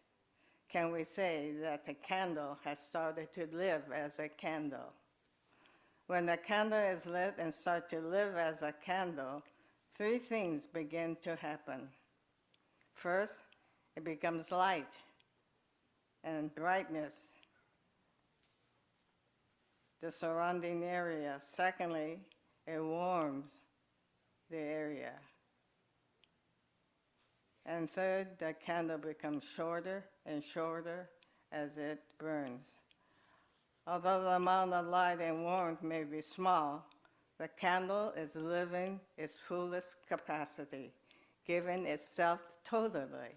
[SPEAKER 13] can we say that the candle has started to live as a candle. When the candle is lit and starts to live as a candle, three things begin to happen. First, it becomes light and brightness, the surrounding area. Secondly, it warms the area. And third, the candle becomes shorter and shorter as it burns. Although the amount of light and warmth may be small, the candle is living its fullest capacity, giving itself totally.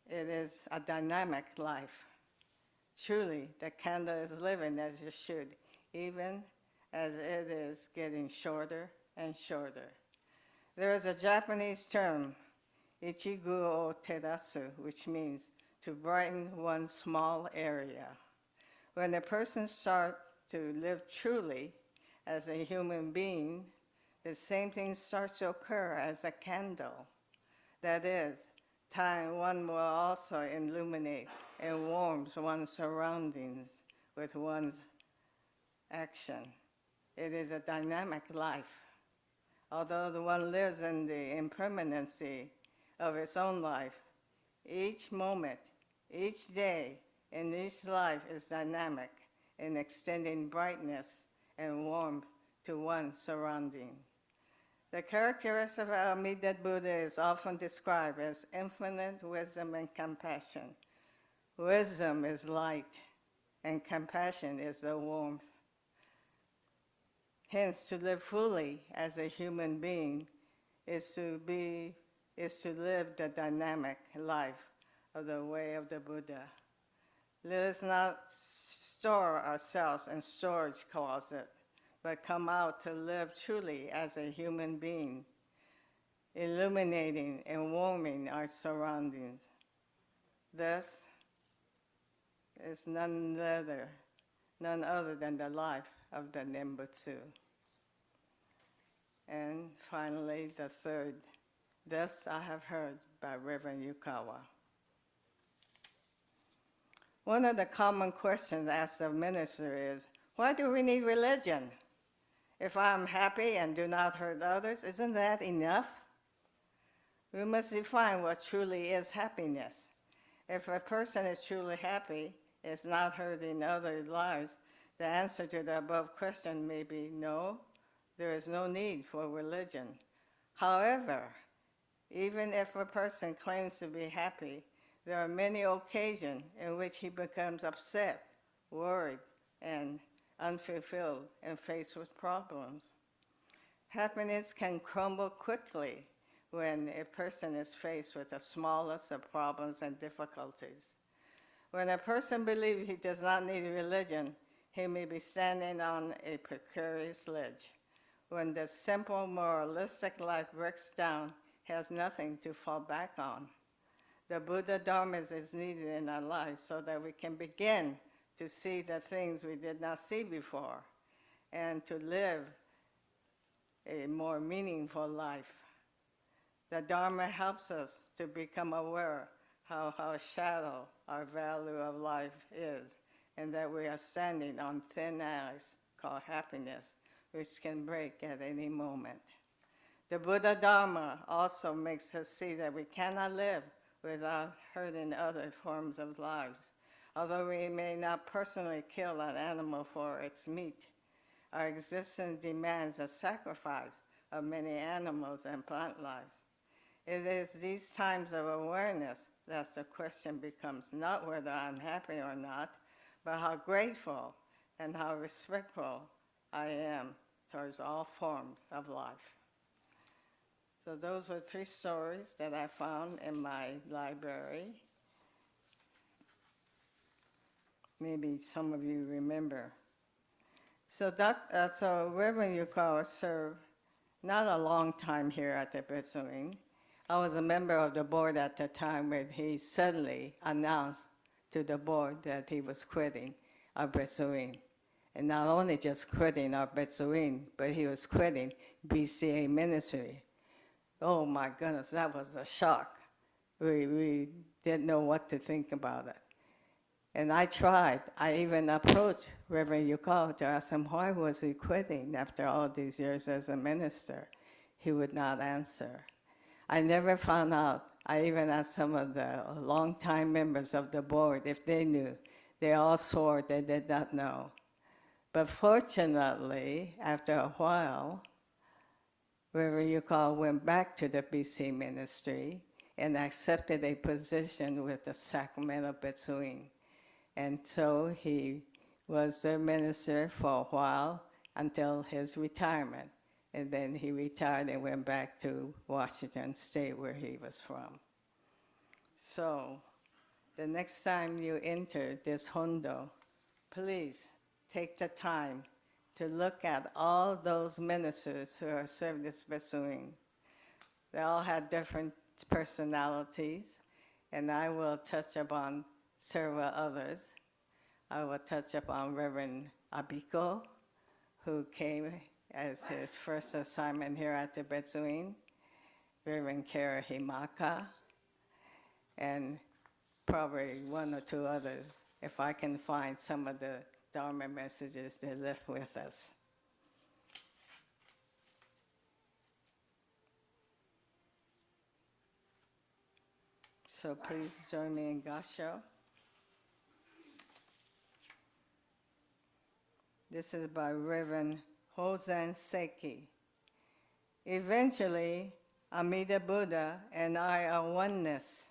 [SPEAKER 13] It is a dynamic life. Truly, the candle is living as it should, even as it is getting shorter and shorter. There is a Japanese term, ichigu o terasu, which means to brighten one small area. When a person starts to live truly as a human being, the same thing starts to occur as a candle. That is, time one will also illuminate and warms one's surroundings with one's action. It is a dynamic life. Although the one lives in the impermanency of its own life, each moment, each day in each life is dynamic in extending brightness and warmth to one's surrounding. The characteristic of Amida Buddha is often described as infinite wisdom and compassion. Wisdom is light, and compassion is the warmth. Hence, to live fully as a human being is to live the dynamic life of the way of the Buddha. Let us not store ourselves in storage closet, but come out to live truly as a human being. illuminating and warming our surroundings. This is none other than the life of the Nembutsu. And finally, the third, this I have heard by Reverend Yukawa. One of the common questions asked of minister is, why do we need religion? If I'm happy and do not hurt others, isn't that enough? We must define what truly is happiness. If a person is truly happy, is not hurting others' lives, the answer to the above question may be no, there is no need for religion. However, even if a person claims to be happy, there are many occasions in which he becomes upset, worried, and unfulfilled and faced with problems. Happiness can crumble quickly when a person is faced with the smallest of problems and difficulties. When a person believes he does not need religion, he may be standing on a precarious ledge. When the simple moralistic life breaks down, he has nothing to fall back on. The Buddha Dharma is needed in our lives so that we can begin to see the things we did not see before and to live a more meaningful life. The Dharma helps us to become aware how shallow our value of life is and that we are standing on thin ice called happiness, which can break at any moment. The Buddha Dharma also makes us see that we cannot live without hurting other forms of lives. Although we may not personally kill an animal for its meat, our existence demands a sacrifice of many animals and plant lives. It is these times of awareness that the question becomes not whether I'm happy or not, but how grateful and how respectful I am towards all forms of life. So those were 3 stories that I found in my library. Maybe some of you remember. So Reverend Yukawa served not a long time here at the Betsuin. I was a member of the board at the time when he suddenly announced to the board that he was quitting our Betsuin. And not only just quitting our Betsuin, but he was quitting BCA ministry. Oh my goodness, that was a shock. We didn't know what to think about it. And I even approached Reverend Yukawa to ask him why was he quitting after all these years as a minister. He would not answer. I never found out. I even asked some of the longtime members of the board if they knew. They all swore they did not know. But fortunately, after a while, Reverend Yukawa went back to the BC ministry and accepted a position with the Sacramento Betsuin. And so he was their minister for a while until his retirement. And then he retired and went back to Washington State where he was from. So the next time you enter this Hondo, please take the time to look at all those ministers who are served this Betsuin. They all had different personalities, and I will touch upon several others. I will touch upon Reverend Abiko, who came as his first assignment here at the Betsuin, Reverend Kara Himaka, and probably 1 or 2 others, if I can find some of the Dharma messages they left with us. So please join me in Gasho. This is by Reverend Hozan Seki. Eventually, Amida Buddha and I are oneness.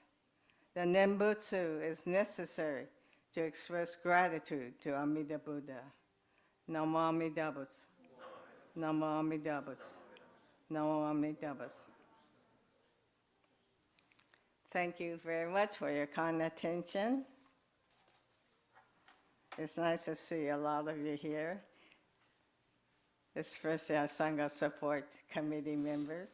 [SPEAKER 13] The Nembutsu is necessary to express gratitude to Amida Buddha. Namo Amida Butsu. Namo Amida Butsu. Namo Amida Butsu. Thank you very much for your kind attention. It's nice to see a lot of you here, especially our Sangha Support Committee members.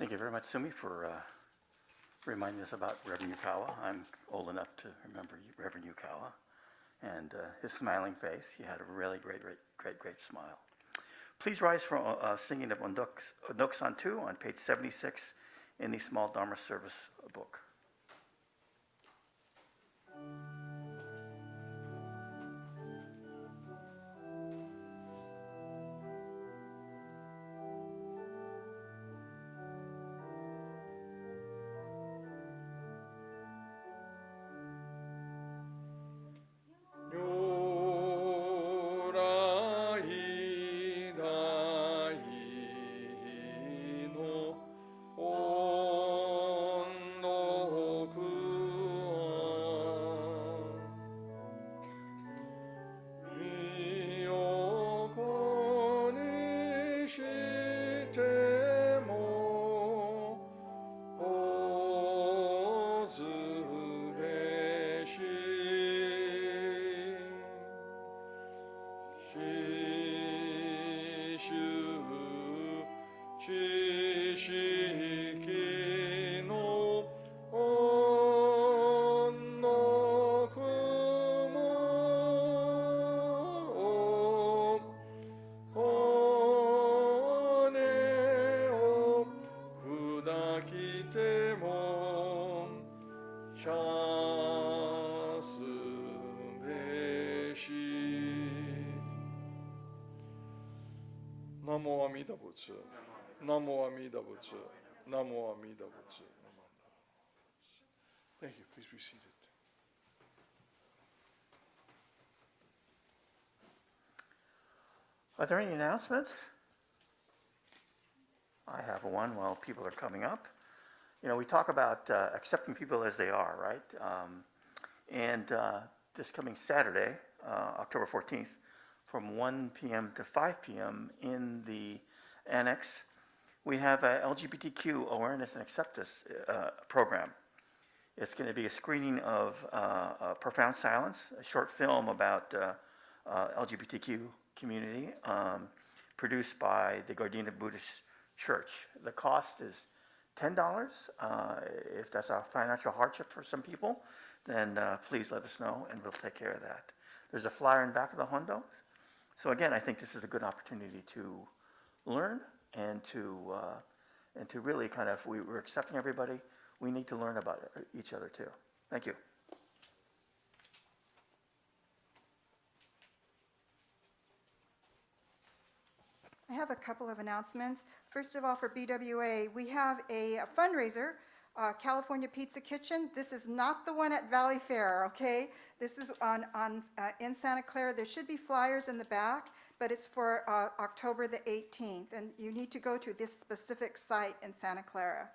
[SPEAKER 5] Thank you very much, Sumi, for reminding us about Reverend Yukawa. I'm old enough to remember Reverend Yukawa and his smiling face. He had a really great smile. Please rise for singing of Onoksan 2 on page 76 in the Small Dharma Service book.
[SPEAKER 3] Namo Amida Butsu. Namo Amida Butsu. Namo Amida Butsu. Thank you. Please be seated.
[SPEAKER 5] Are there any announcements? I have one while people are coming up. You know, we talk about accepting people as they are, right? This coming Saturday, October 14th, from 1 p.m. to 5 p.m. in the annex, we have a LGBTQ awareness and acceptance program. It's going to be a screening of Profound Silence, a short film about LGBTQ community, produced by the Gardena Buddhist Church. The cost is $10. If that's a financial hardship for some people, then please let us know and we'll take care of that. There's a flyer in the back of the Hondo. So again, I think this is a good opportunity to learn and to really kind of, we're accepting everybody. We need to learn about each other too. Thank you.
[SPEAKER 9] I have a couple of announcements. First of all, for BWA, we have a fundraiser, California Pizza Kitchen. This is not the one at Valley Fair, okay? This is in Santa Clara. There should be flyers in the back, but it's for October the 18th, and you need to go to this specific site in Santa Clara.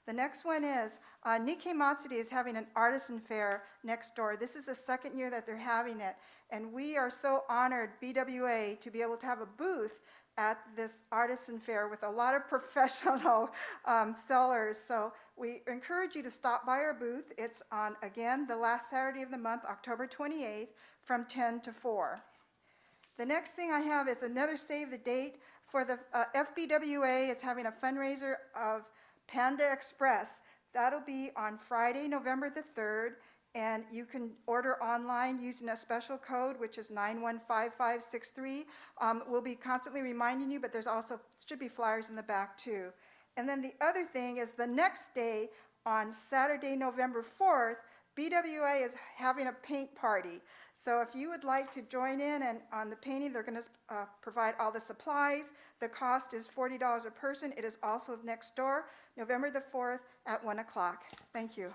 [SPEAKER 9] The next one is Nikkei Matsuri is having an artisan fair next door. This is the second year that they're having it, and we are so honored, BWA, to be able to have a booth at this artisan fair with a lot of professional sellers. So we encourage you to stop by our booth. It's on, again, the last Saturday of the month, October 28th, from 10 to 4. The next thing I have is another save the date for the FBWA is having a fundraiser of Panda Express. That'll be on Friday, November the 3rd, and you can order online using a special code, which is 915563. We'll be constantly reminding you, but there's also should be flyers in the back too. And then the other thing is the next day, on Saturday, November 4th, BWA is having a paint party. So if you would like to join in and on the painting, they're going to provide all the supplies. The cost is $40 a person. It is also next door, November the 4th at 1 o'clock. Thank you.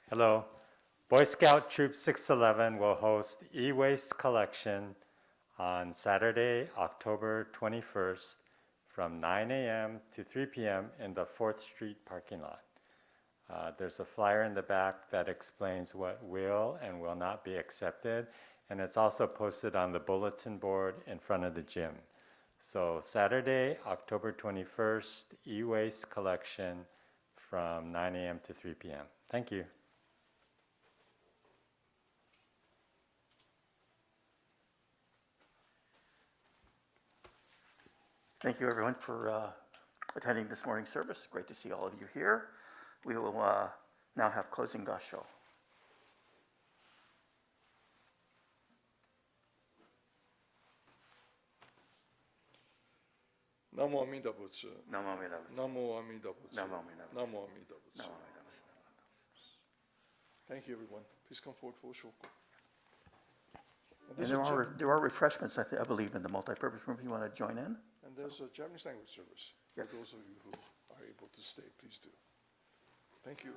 [SPEAKER 14] Hello. Boy Scout Troop 611 will host e-waste collection on Saturday, October 21st from 9 a.m. to 3 p.m. in the 4th Street parking lot. There's a flyer in the back that explains what will and will not be accepted, and it's also posted on the bulletin board in front of the gym. So Saturday, October 21st, e-waste collection from 9 a.m. to 3 p.m. Thank you.
[SPEAKER 5] Thank you, everyone, for attending this morning's service. Great to see all of you here. We will now have closing gasho.
[SPEAKER 3] Namo Amida Butsu.
[SPEAKER 5] Namo Amida Butsu.
[SPEAKER 3] Namo Amida Butsu.
[SPEAKER 5] Namo Amida Butsu.
[SPEAKER 3] Namo Amida Butsu.
[SPEAKER 5] Namo Amida Butsu.
[SPEAKER 3] Thank you, everyone. Please come forward for shoko.
[SPEAKER 5] And there are refreshments, I believe, in the multipurpose room if you want to join in.
[SPEAKER 3] And there's a Japanese language service.
[SPEAKER 5] Yes.
[SPEAKER 3] For those of you who are able to stay, please do. Thank you.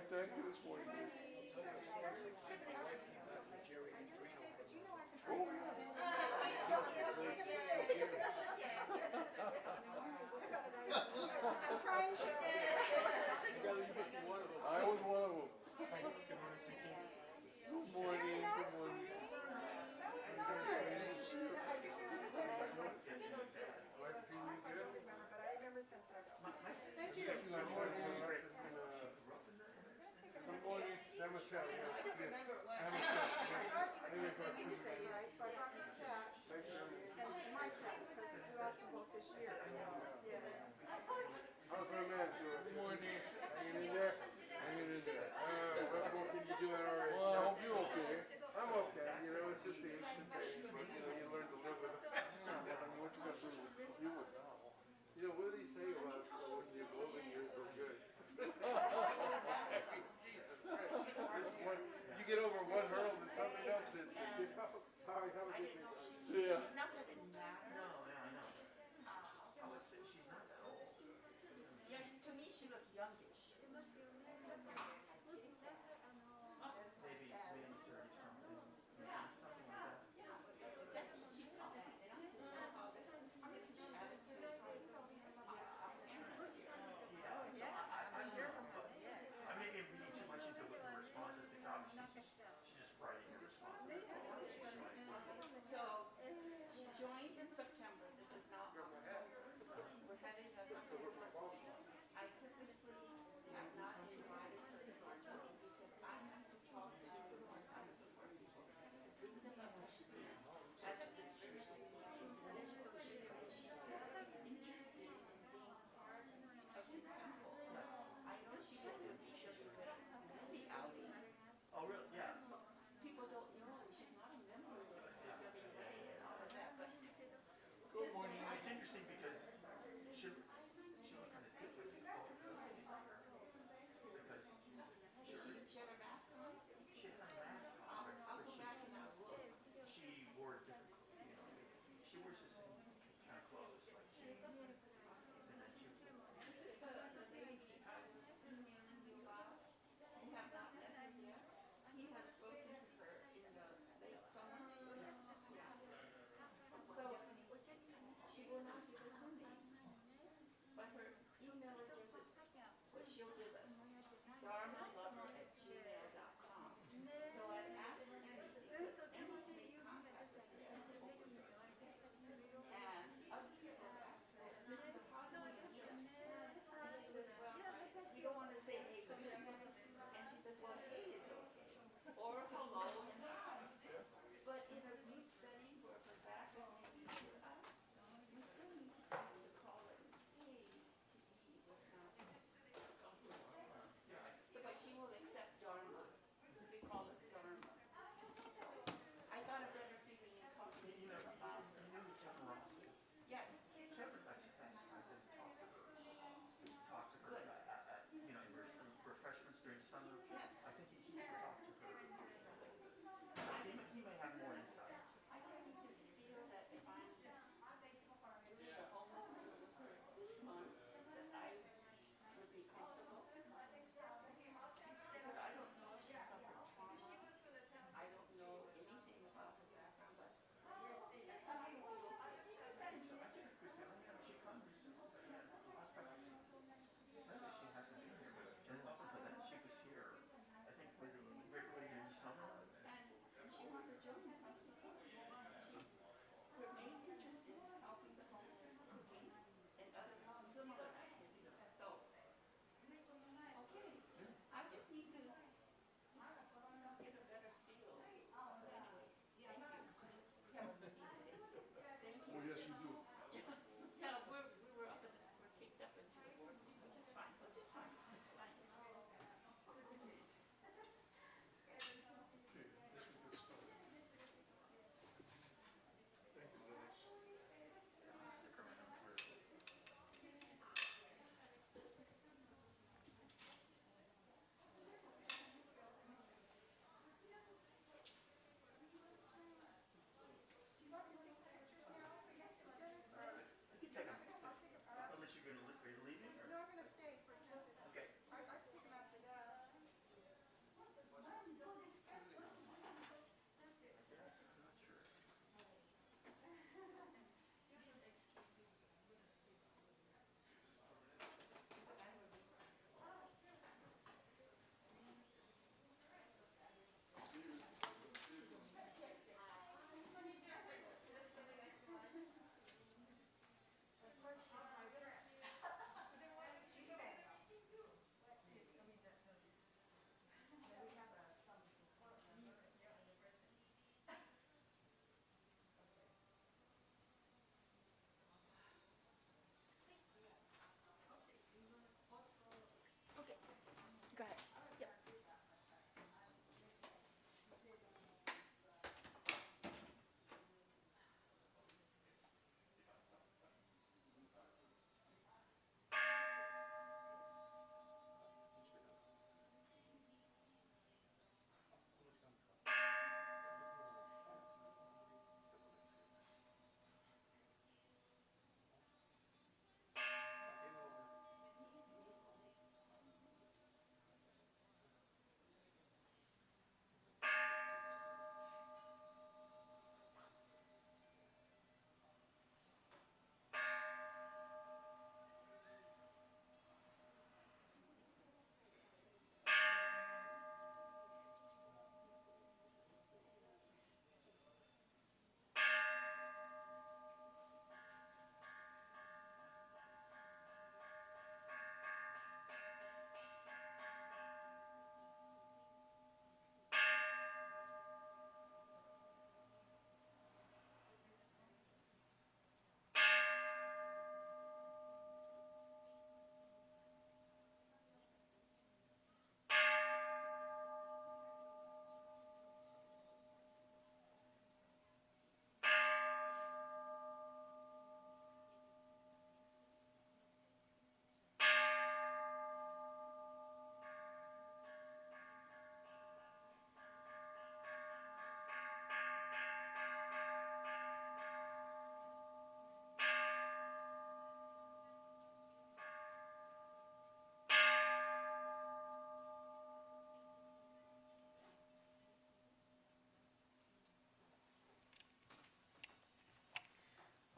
[SPEAKER 3] Thank you this morning.
[SPEAKER 9] I'm trying to.
[SPEAKER 3] I was one of them. Good morning. Good morning.
[SPEAKER 9] That was nice. I do remember since I don't remember, but I remember since I don't. Thank you.
[SPEAKER 3] Good morning. Good morning.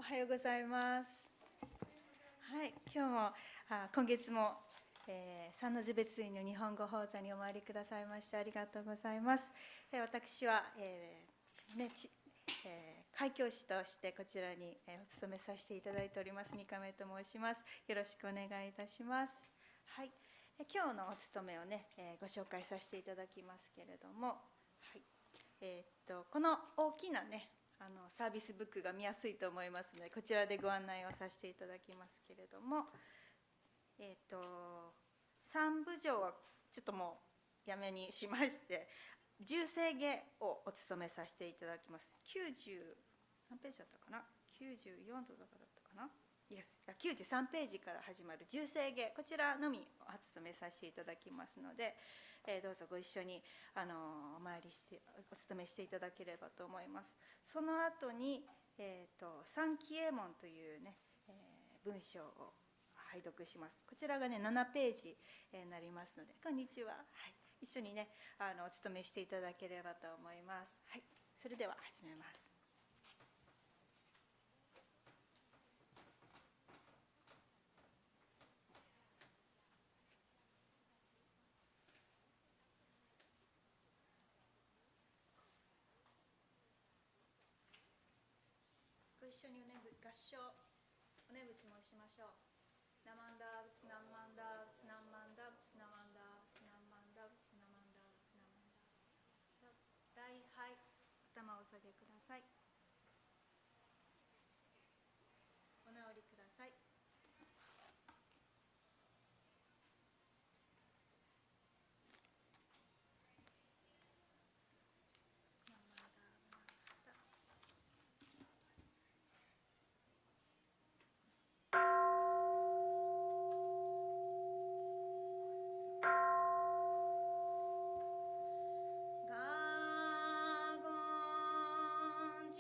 [SPEAKER 15] はようございます。はい、今日も今月も、三の字別院の日本語講座にお参りくださいましてありがとうございます。私は、開教師としてこちらに、お勤めさせていただいております三亀と申します。よろしくお願いいたします。はい、今日のお勤めをね、ご紹介させていただきますけれども、はい、この大きなねサービスブックが見やすいと思いますのでこちらでご案内をさせていただきますけれども、三部上はちょっともうやめにしまして重生下をお務めさせていただきます。90何ページだったかな、94とかだったかな、93ページから始まる重生下、こちらのみお務めさせていただきますので、どうぞご一緒にお参りしてお務めしていただければと思います。その後に、三起右衛門というね、文章を拝読します。こちらがね7ページになりますので、こんにちは、はい、一緒にねお務めしていただければと思います。はい、それでは始めます。ご一緒に合唱お念仏申しましょう。ナマンダーブツナンマンダーブツナンマンダーブツナマンダーブツナンマンダーブツナマンダーブツナマンダーブツナマンダーブツナマンダー、はい、頭をお下げください。お直りください。ガゴン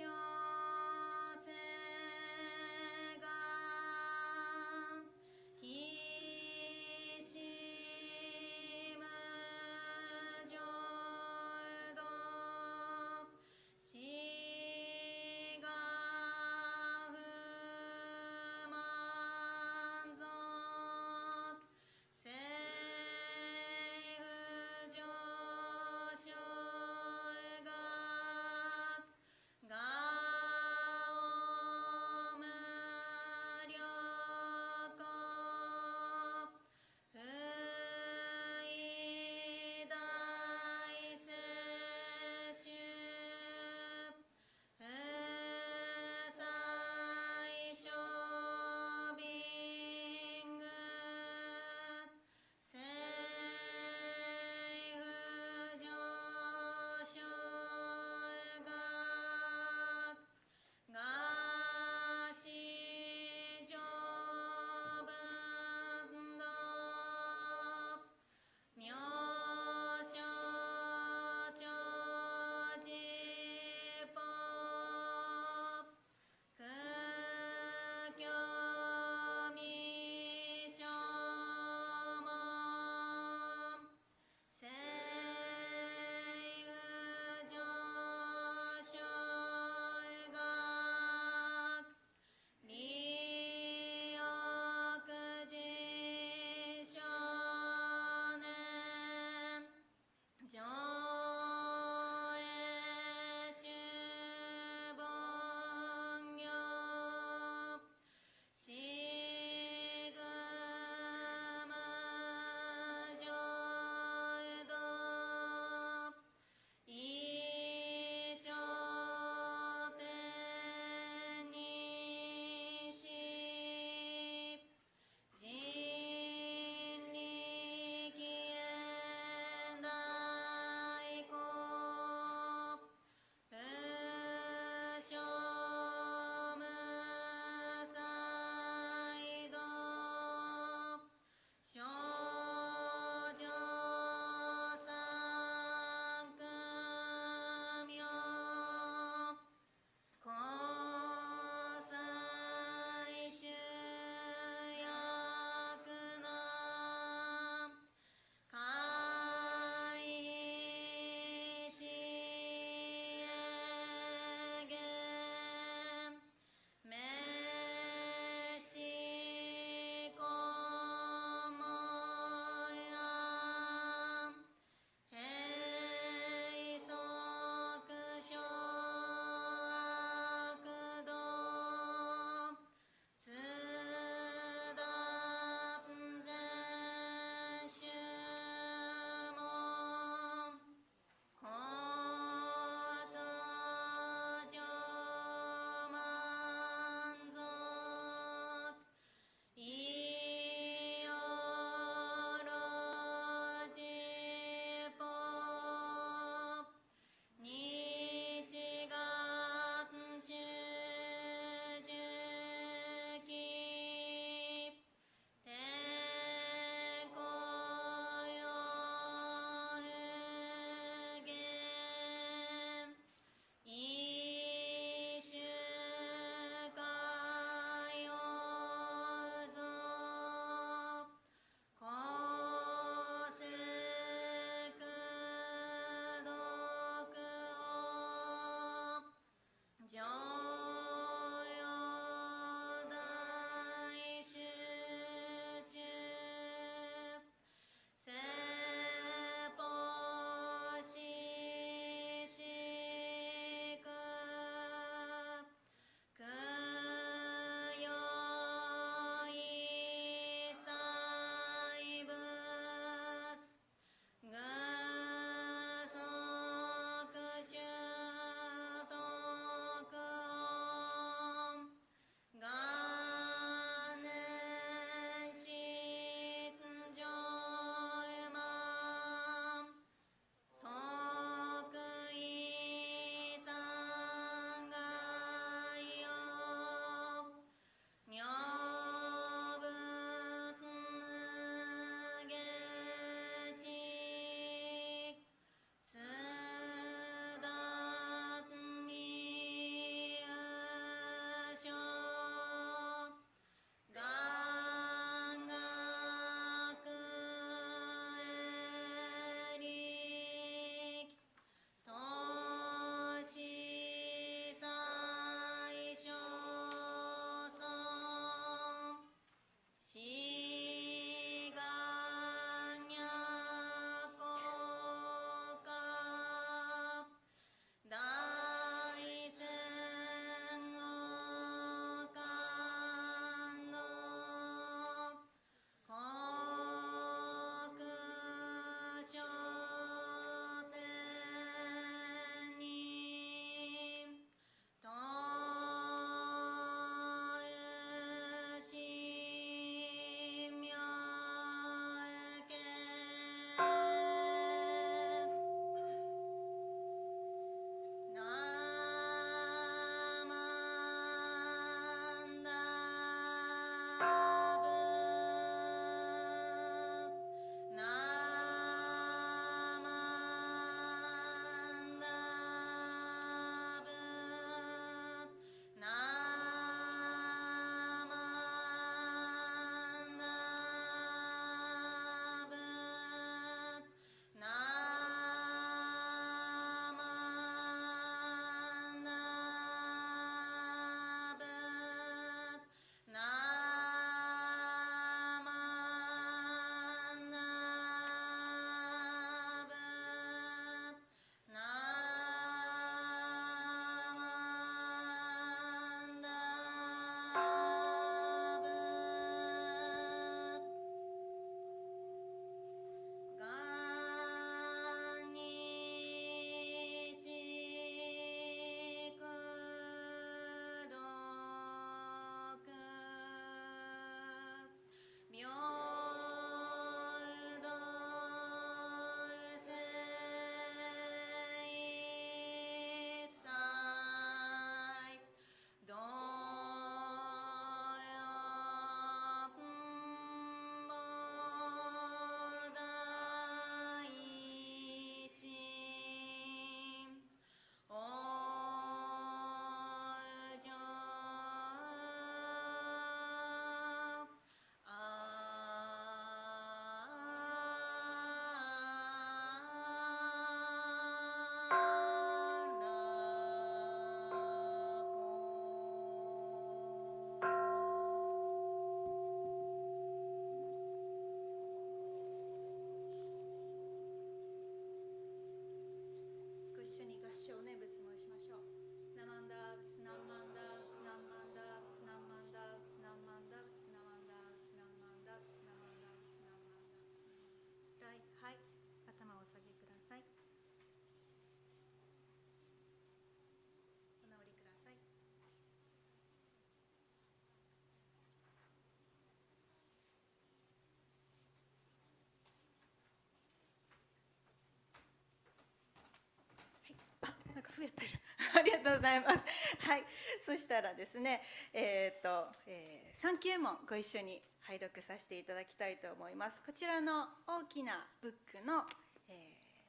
[SPEAKER 15] 増えてる。ありがとうございます。はい。そしたらですね、3級問ご一緒に拝読させていただきたいと思います。こちらの大きなブックの、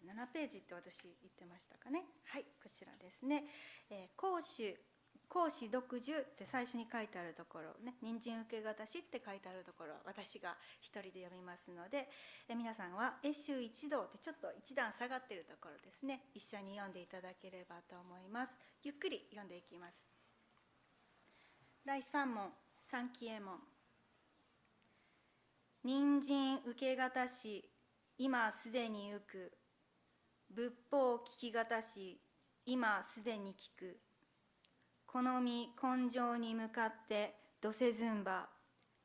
[SPEAKER 15] 7ページって私言ってましたかね。はい、こちらですね。講師読受って最初に書いてあるところね、人参受け渡しって書いてあるところ、私が一人で読みますので、皆さんは絵集一同ってちょっと一段下がっているところですね、一緒に読んでいただければと思います。ゆっくり読んでいきます。第3問、三期右衛門。人参受け渡し、今すでに浮く。仏法聞き渡し、今すでに聞く。好み根性に向かってどせずんば、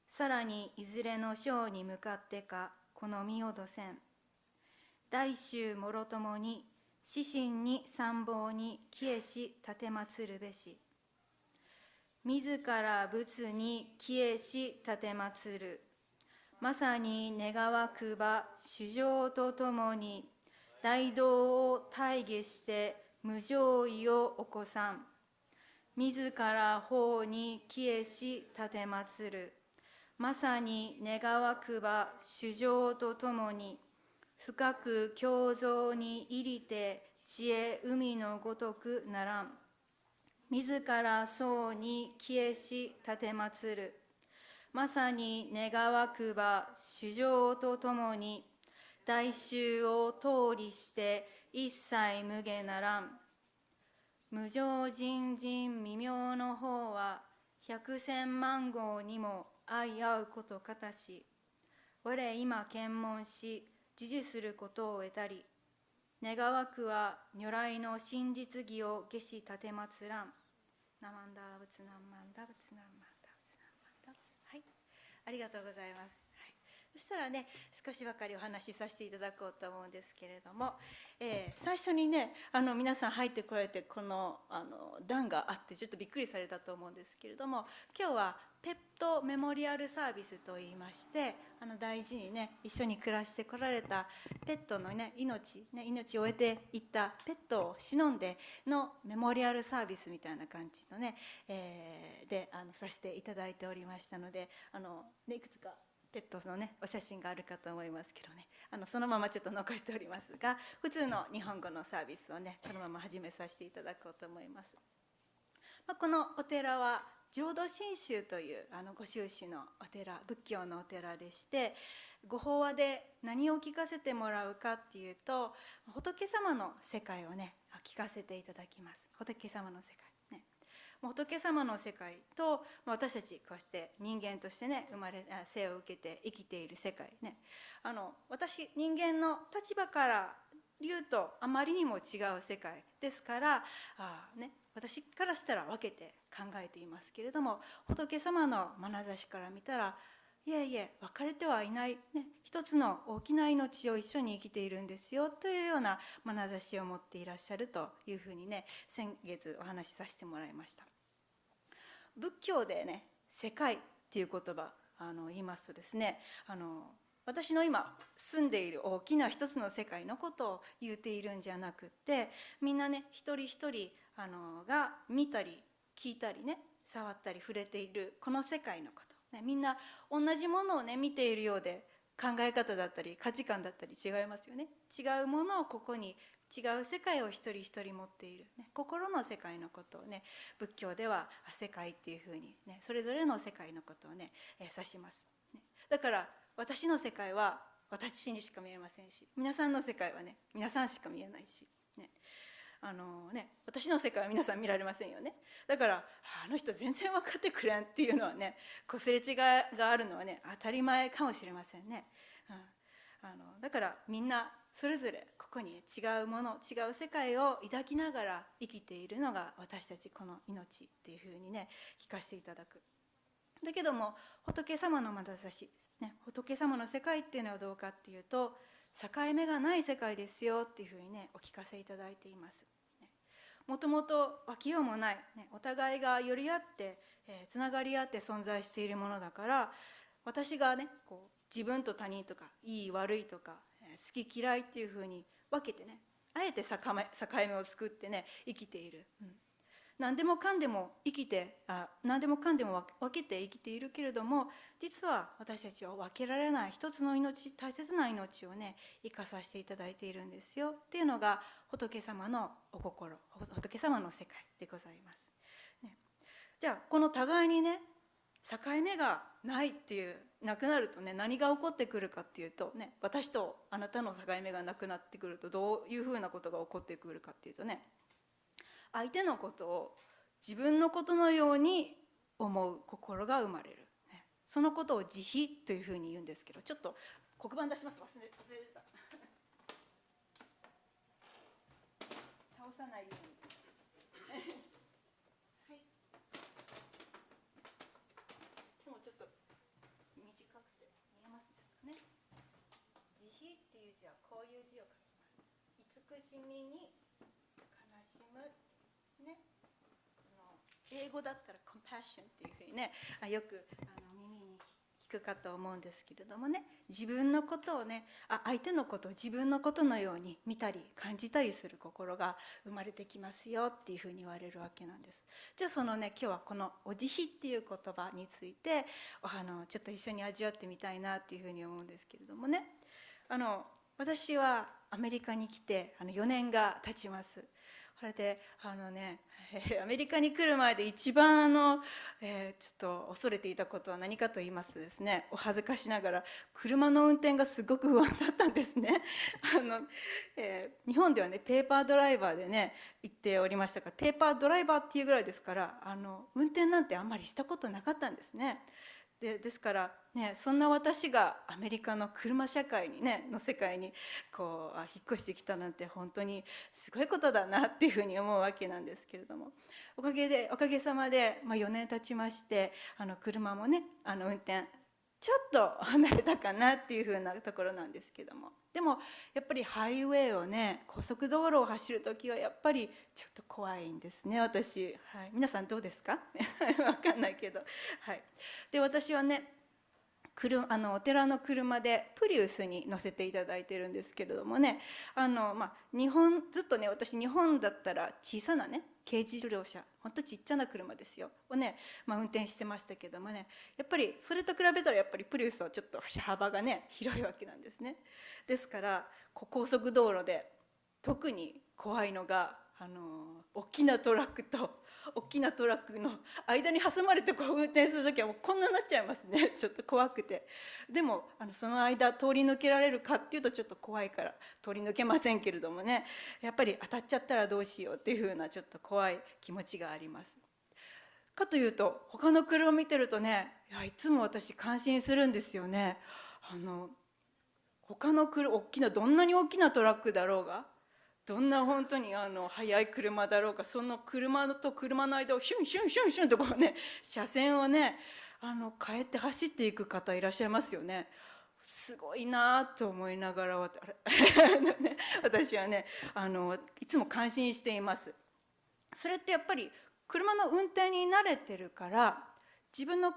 [SPEAKER 15] さらにいずれの章に向かってか好みをどせん。大衆もろともに指針に参謀に帰依し奉るべし。自ら仏に帰依し奉る。まさに願わくば主情とともに大道を大下して無常意を起こさん。自ら法に帰依し奉る。まさに願わくば主情とともに深く胸像に入りて知恵海のごとくならん。自ら僧に帰依し奉る。まさに願わくば主情とともに大衆を通りして一切無下ならん。無常人人未明の方は百千万号にも相合うことかたし、我今検問し授受することを得たり、願わくは如来の真実義を下し立てまつらん。ナマンダーブツナンマンダブツナンマンダブツナンマンダブツ。はい、ありがとうございます。はい、そしたらね、少しばかりお話しさせていただこうと思うんですけれども、最初にね、皆さん入ってこられてこの段があってちょっとびっくりされたと思うんですけれども、今日はペットメモリアルサービスといいまして、大事にね一緒に暮らしてこられたペットのね命を終えていったペットを偲んでのメモリアルサービスみたいな感じのね、でさせていただいておりましたので、いくつかペットのねお写真があるかと思いますけどね、そのままちょっと残しておりますが、普通の日本語のサービスをねこのまま始めさせていただこうと思います。このお寺は浄土真宗というご宗師のお寺、仏教のお寺でして、ご法話で何を聞かせてもらうかっていうと、仏様の世界をね聞かせていただきます。仏様の世界ね、仏様の世界と私たちこうして人間としてね生を受けて生きている世界ね、私人間の立場から言うとあまりにも違う世界ですから私からしたら分けて考えていますけれども、仏様の眼差しから見たらいえいえ分かれてはいない、一つの大きな命を一緒に生きているんですよというような眼差しを持っていらっしゃるというふうにね、先月お話しさせてもらいました。仏教でね世界っていう言葉言いますとですね、私の今住んでいる大きな一つの世界のことを言うているんじゃなくって、みんなね一人一人が見たり聞いたりね触ったり触れているこの世界のこと、みんな同じものをね見ているようで、考え方だったり価値観だったり違いますよね。違うものをここに違う世界を一人一人持っている、心の世界のことをね仏教では世界っていうふうにねそれぞれの世界のことをね指します。だから私の世界は私にしか見えませんし、皆さんの世界はね皆さんしか見えないし、私の世界は皆さん見られませんよね。だからあの人全然分かってくれんっていうのはね、こすれ違いがあるのはね当たり前かもしれませんね。だからみんなそれぞれここに違うもの違う世界を抱きながら生きているのが私たちこの命っていうふうにね聞かせていただく。だけども仏様の眼差し、仏様の世界っていうのはどうかっていうと、境目がない世界ですよっていうふうにねお聞かせいただいています。もともと湧きようもない、お互いが寄り合ってつながり合って存在しているものだから、私がねこう自分と他人とかいい悪いとか好き嫌いっていうふうに分けてねあえて境目を作ってね生きている、何でもかんでも何でもかんでも分けて生きているけれども、実は私たちは分けられない一つの命、大切な命をね生かさせていただいているんですよっていうのが仏様のお心、仏様の世界でございます、ね。じゃあこの互いにね境目がないっていうなくなるとね、何が起こってくるかっていうとね、私とあなたの境目がなくなってくるとどういうふうなことが起こってくるかっていうとね、相手のことを自分のことのように思う心が生まれる、ね、そのことを慈悲というふうに言うんですけど、ちょっと黒板出します。忘れてた倒さないようにはい、いつもちょっと短くて見えますですかね。慈悲っていう字はこういう字を書きます。慈しみに悲しむですね。英語だったら compassion っていうふうにね、よく耳に聞くかと思うんですけれどもね、自分のことをね、相手のことを自分のことのように見たり感じたりする心が生まれてきますよっていうふうに言われるわけなんです。じゃあそのね、今日はこのお慈悲っていう言葉についてちょっと一緒に味わってみたいなっていうふうに思うんですけれどもね、私はアメリカに来て4年が経ちます。これでアメリカに来る前で一番ちょっと恐れていたことは何かと言いますとですね、お恥ずかしながら車の運転がすごく不安だったんですね。日本ではねペーパードライバーでね行っておりましたから、ペーパードライバーっていうぐらいですから運転なんてあんまりしたことなかったんですね。ですからね、そんな私がアメリカの車社会にねの世界にこう引っ越してきたなんて本当にすごいことだなっていうふうに思うわけなんですけれども、おかげさまで、4年経ちまして、車もね運転ちょっと離れたかなっていうふうなところなんですけども、でもやっぱりハイウェイをね、高速道路を走るときはやっぱりちょっと怖いんですね、私。はい、皆さんどうですか？わかんないけど、はい。で、私はね、お寺の車でプリウスに乗せていただいてるんですけれどもね、ずっとね、私日本だったら小さなね軽自動車、ほんとちっちゃな車ですよをね、運転してましたけどもね、やっぱりそれと比べたらやっぱりプリウスはちょっと幅がね広いわけなんですね。ですから高速道路で特に怖いのが大きなトラックと大きなトラックの間に挟まれて運転する時はもうこんなになっちゃいますね。ちょっと怖くて。でもその間通り抜けられるかっていうとちょっと怖いから通り抜けませんけれどもね、やっぱり当たっちゃったらどうしようっていうふうなちょっと怖い気持ちがあります。かというと他の車を見てるとね、いつも私感心するんですよね。他の大きなどんなに大きなトラックだろうが、どんな本当に速い車だろうか、その車と車の間をシュンシュンシュンシュンとこうね、車線をね変えて走っていく方いらっしゃいますよね。すごいなと思いながら私はねいつも感心しています。それってやっぱり車の運転に慣れてるから、自分の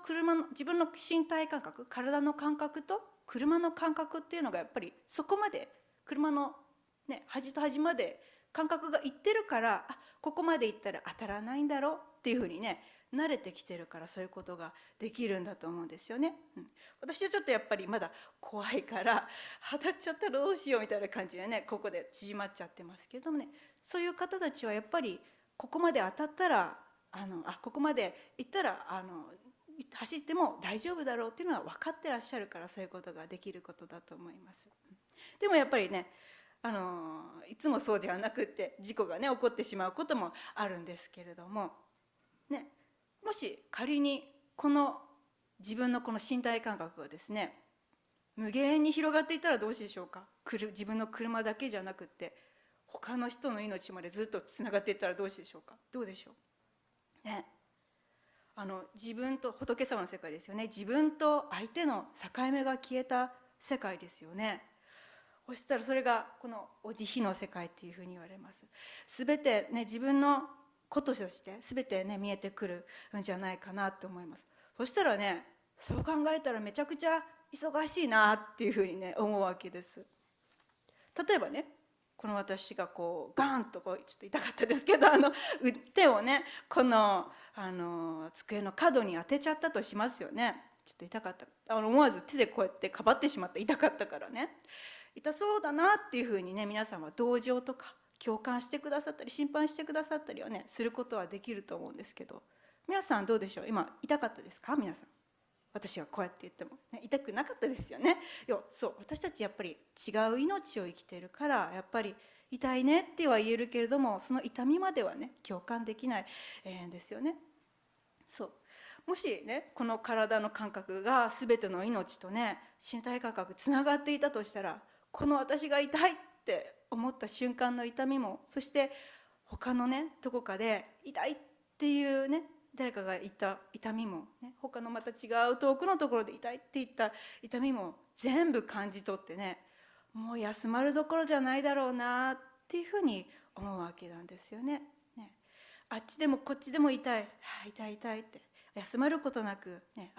[SPEAKER 15] 身体感覚、体の感覚と車の感覚っていうのがやっぱりそこまで車の端と端まで感覚がいってるから、ここまでいったら当たらないんだろうっていうふうにね慣れてきてるから、そういうことができるんだと思うんですよね。私はちょっとやっぱりまだ怖いから当たっちゃったらどうしようみたいな感じでね、ここで縮まっちゃってますけどもね、そういう方たちはやっぱりここまで当たったらここまで行ったら走っても大丈夫だろうっていうのは分かってらっしゃるから、そういうことができることだと思います。でもやっぱりねいつもそうじゃなくって事故がね起こってしまうこともあるんですけれどもね、もし仮にこの自分のこの身体感覚がですね無限に広がっていったらどうでしょうか。自分の車だけじゃなくって他の人の命までずっとつながっていったらどうでしょうか。どうでしょうね。自分と仏様の世界ですよね。自分と相手の境目が消えた世界ですよね。そしたらそれがこのお慈悲の世界っていうふうに言われます。すべてね自分のこととしてすべてね見えてくるんじゃないかなと思います。そしたらね、そう考えたらめちゃくちゃ忙しいなっていうふうにね思うわけです。例えばね、この私がこうガーンとこうちょっと痛かったですけど手をねこの机の角に当てちゃったとしますよね。ちょっと痛かった。思わず手でこうやってかばってしまった。痛かったからね。痛そうだなっていうふうにね、皆さんは同情とか共感してくださったり心配してくださったりはねすることはできると思うんですけど、皆さんどうでしょう。今痛かったですか皆さん。私がこうやって言っても、ね、痛くなかったですよね。いやそう、私たちやっぱり違う命を生きているからやっぱり痛いねっては言えるけれども、その痛みまではね共感できない、ですよね。そうもしねこの体の感覚が全ての命とね身体感覚つながっていたとしたら、この私が痛いって思った瞬間の痛みも、そして他のねどこかで痛いっていうね誰かが言った痛みも、ね、他のまた違う遠くのところで痛いって言った痛みも全部感じ取ってね、もう休まるどころじゃないだろうなっていうふうに思うわけなんですよね。あっちでもこっちでも痛い、痛い痛いって休まることなく、ね、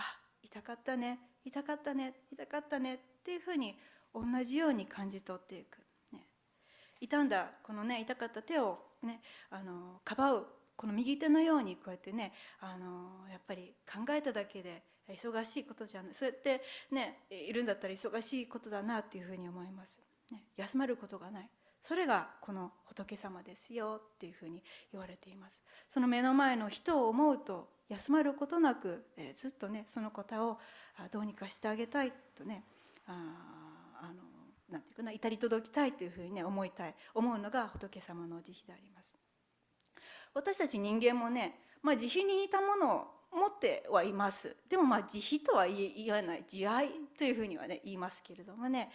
[SPEAKER 15] 痛かったね痛かったね痛かったねっていうふうに同じように感じ取っていく、ね、痛んだこのね痛かった手をねかばうこの右手のようにこうやってねやっぱり考えただけで忙しいことじゃない、そうやってねいるんだったら忙しいことだなっていうふうに思います、ね、休まることがない、それがこの仏様ですよっていうふうに言われています。その目の前の人を思うと休まることなく、ずっとねその方をどうにかしてあげたいとねなんていうかな、至り届きたいというふうにね思うのが仏様の慈悲であります。私たち人間もね、慈悲に似たものを持ってはいます。でも慈悲とは言わない、慈愛というふうにはね言いますけれどもね、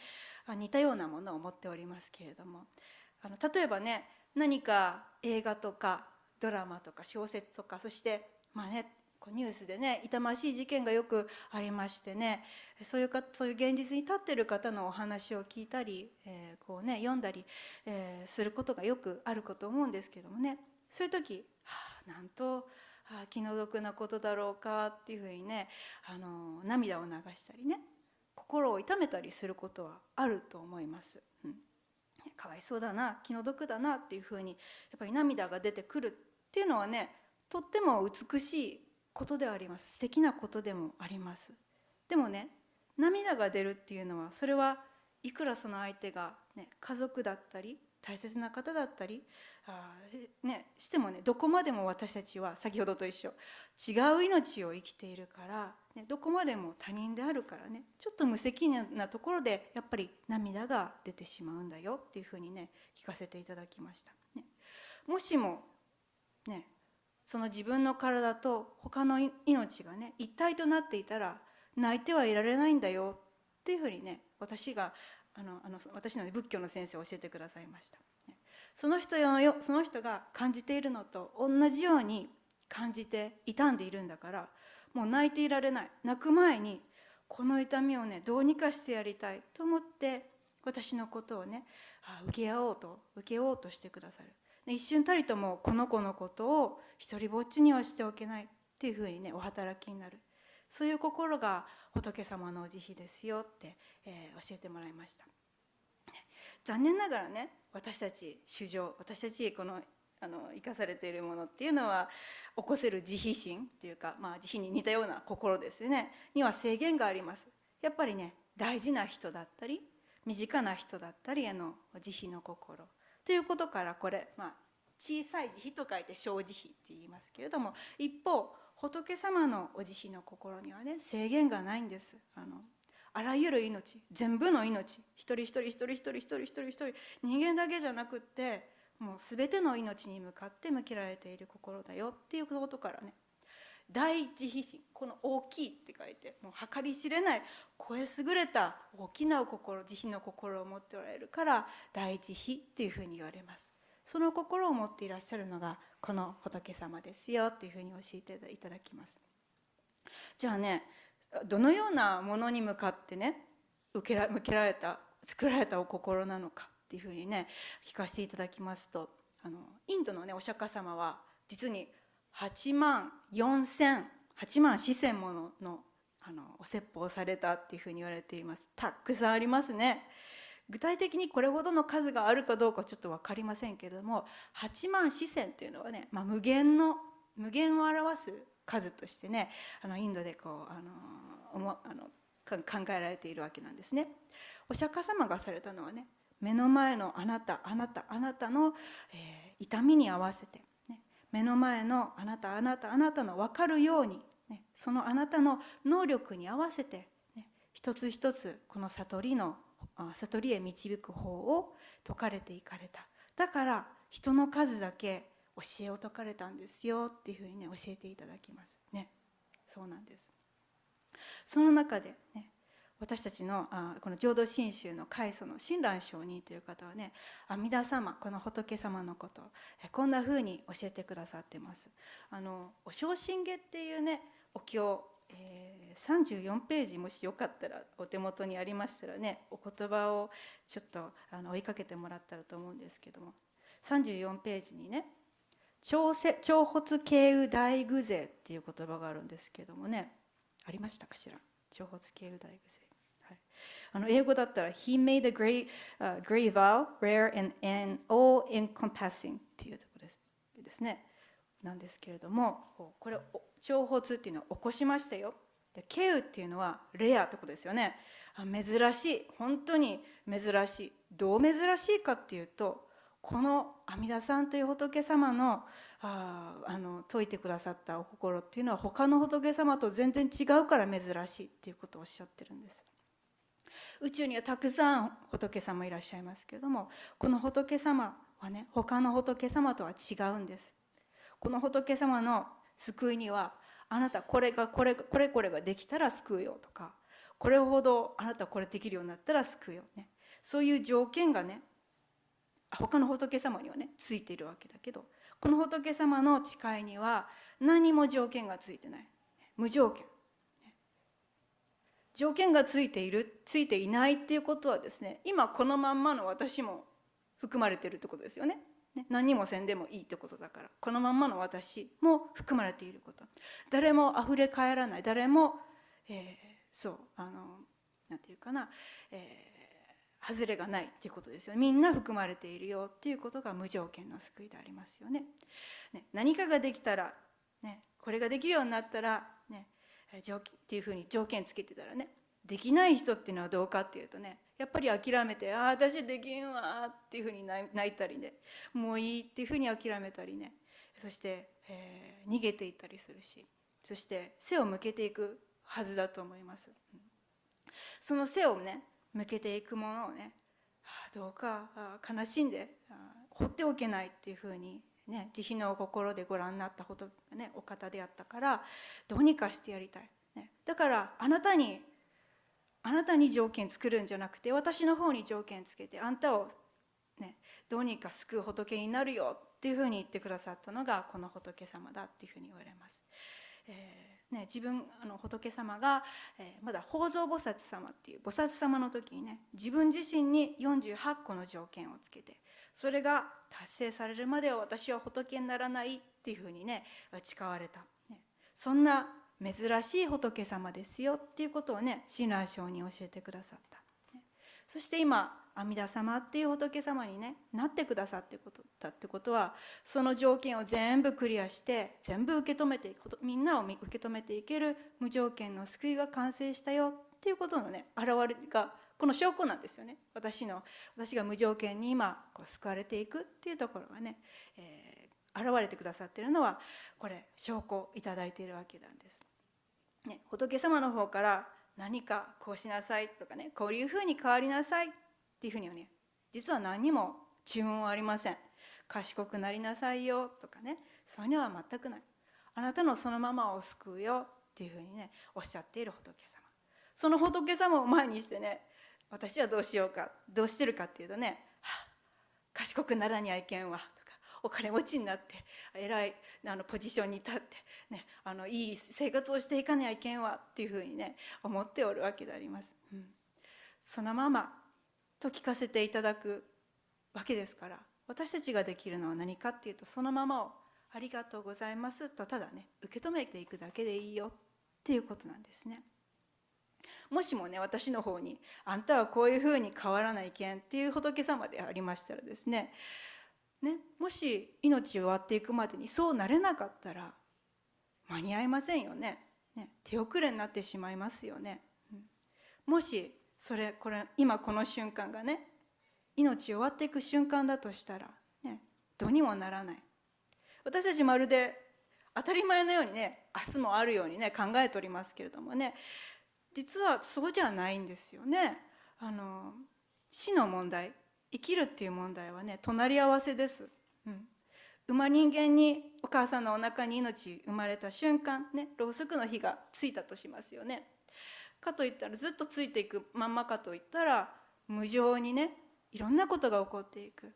[SPEAKER 15] 似たようなものを持っておりますけれども、例えばね何か映画とかドラマとか小説とか、そしてニュースでね痛ましい事件がよくありましてね、そういう現実に立っている方のお話を聞いたり、こうね読んだり、することがよくあると思うんですけどもね、そういう時なんと気の毒なことだろうかっていうふうにね涙を流したりね心を痛めたりすることはあると思います、かわいそうだな気の毒だなっていうふうにやっぱり涙が出てくるっていうのはねとっても美しいことであります。素敵なことでもあります。でもね涙が出るっていうのは、それはいくらその相手が、ね、家族だったり大切な方だったりしてもね、どこまでも私たちは先ほどと一緒、違う命を生きているから、ね、どこまでも他人であるからね、ちょっと無責任なところでやっぱり涙が出てしまうんだよっていうふうにね聞かせていただきました、ね、もしもねその自分の体と他の命がね一体となっていたら泣いてはいられないんだよっていうふうにね私の仏教の先生を教えてくださいました。その人が感じているのと同じように感じて痛んでいるんだから、もう泣いていられない。泣く前にこの痛みをねどうにかしてやりたいと思って私のことをね受けようとしてくださる。一瞬たりともこの子のことを一人ぼっちにはしておけないっていうふうにねお働きになる。そういう心が仏様の慈悲ですよって、教えてもらいました。残念ながらね私たちこの生かされているものっていうのは起こせる慈悲心というか、慈悲に似たような心ですねには制限があります。やっぱりね大事な人だったり身近な人だったりへの慈悲の心ということから、これ、小さい慈悲と書いて小慈悲って言いますけれども、一方仏様のお慈悲の心にはね制限がないんです。あらゆる命、全部の命、一人一人人間だけじゃなくって、もう全ての命に向かって向けられている心だよっていうことからね、大慈悲心、この大きいって書いて、もう計り知れない超え優れた大きな心、慈悲の心を持っておられるから大慈悲っていうふうに言われます。その心を持っていらっしゃるのがこの仏様ですよっていうふうに教えていただきます。じゃあね、どのようなものに向かってね作られたお心なのかっていうふうにね聞かせていただきますと、インドのねお釈迦様は実に8万4千ものお説法をされたっていうふうに言われています。たくさんありますね。具体的にこれほどの数があるかどうかちょっと分かりませんけれども、8万四千というのはね、無限を表す数としてね、インドでこう考えられているわけなんですね。お釈迦様がされたのはね、目の前のあなたの、痛みに合わせて、ね、目の前のあなたの分かるように、ね、そのあなたの能力に合わせて、ね、一つ一つこの悟りへ導く方を説かれていかれた。だから人の数だけ教えを説かれたんですよっていうふうにね、教えていただきますね。そうなんです。その中でね、私たちのこの浄土真宗の開祖の親鸞上人という方はね、阿弥陀様、この仏様のことこんなふうに教えてくださってます。お正心下っていうねお経、34ページ、もしよかったらお手元にありましたらね、お言葉をちょっと追いかけてもらったらと思うんですけども、34ページにね、長髪慶右大偶勢っていう言葉があるんですけどもね、ありましたかしら。長髪慶右大偶勢、はい、英語だったら He made a great vow, rare and all encompassing っていうところですね。なんですけれども、これ長髪っていうのは起こしましたよ。で慶右っていうのはレアってことですよね。珍しい、本当に珍しい。どう珍しいかっていうと、この阿弥陀さんという仏様の説いてくださったお心っていうのは他の仏様と全然違うから珍しいっていうことをおっしゃってるんです。宇宙にはたくさん仏様いらっしゃいますけれども、この仏様はね、他の仏様とは違うんです。この仏様の救いには、あなたこれができたら救うよとか、これほどあなたこれできるようになったら救うよね、そういう条件がね、他の仏様にはねついているわけだけど、この仏様の誓いには何も条件がついてない、無条件。条件がついていないっていうことはですね、今このまんまの私も含まれているってことですよね。何にもせんでもいいってことだから、このまんまの私も含まれていること。誰もあふれ返らない、誰も、なんていうかな、外れがないっていうことですよ。みんな含まれているよっていうことが無条件の救いでありますよね。何かができたら、これができるようになったら、っていうふうに条件つけてたらね、できない人っていうのはどうかっていうとね、やっぱり諦めて、私できんわっていうふうに泣いたりね、もういいっていうふうに諦めたりね、そして、逃げていったりするし、そして背を向けていくはずだと思います。その背をね向けていくものをね、どうか悲しんで放っておけないっていうふうにね、慈悲の心でご覧になったほど、ね、お方であったから、どうにかしてやりたい、ね、だからあなたに条件作るんじゃなくて、私の方に条件つけて、あんたを、ね、どうにか救う仏になるよっていうふうに言ってくださったのがこの仏様だっていうふうに言われます。自分仏様が、まだ法蔵菩薩様っていう菩薩様の時にね、自分自身に48個の条件をつけて、それが達成されるまでは私は仏にならないっていうふうにね誓われた、そんな珍しい仏様ですよっていうことをね、親鸞上人教えてくださった。そして今阿弥陀様っていう仏様にねなってくださってたってことは、その条件を全部クリアして全部受け止めていく、みんなを受け止めていける無条件の救いが完成したよっていうことのね現れがこの証拠なんですよね。私が無条件に今救われていくっていうところがね、現れてくださっているのは、これ証拠をいただいているわけなんです、ね、仏様の方から何かこうしなさいとかね、こういうふうに変わりなさいっていうふうにはね、実は何にも注文はありません。賢くなりなさいよとかね、そういうのは全くない。あなたのそのままを救うよっていうふうにねおっしゃっている仏様、その仏様を前にしてね、私はどうしようか、どうしてるかっていうとね、賢くならにゃいけんわとか、お金持ちになって偉いポジションに立って、ね、いい生活をしていかにゃいけんわっていうふうにね思っておるわけであります、そのままと聞かせていただくわけですから、私たちができるのは何かっていうと、そのままをありがとうございますとただね受け止めていくだけでいいよっていうことなんですね。もしもね、私の方にあんたはこういうふうに変わらないけんっていう仏様でありましたらですね、もし命終わっていくまでにそうなれなかったら間に合いませんよね。手遅れになってしまいますよね。もしこれ今この瞬間がね、命終わっていく瞬間だとしたらどうにもならない。私たちまるで当たり前のようにね、明日もあるようにね考えておりますけれどもね、実はそうじゃないんですよね。死の問題、生きるっていう問題はね、隣り合わせです。人間にお母さんのお腹に命生まれた瞬間ね、ろうそくの火がついたとしますよね。かといったらずっとついていくまんまかといったら、無常にねいろんなことが起こっていく、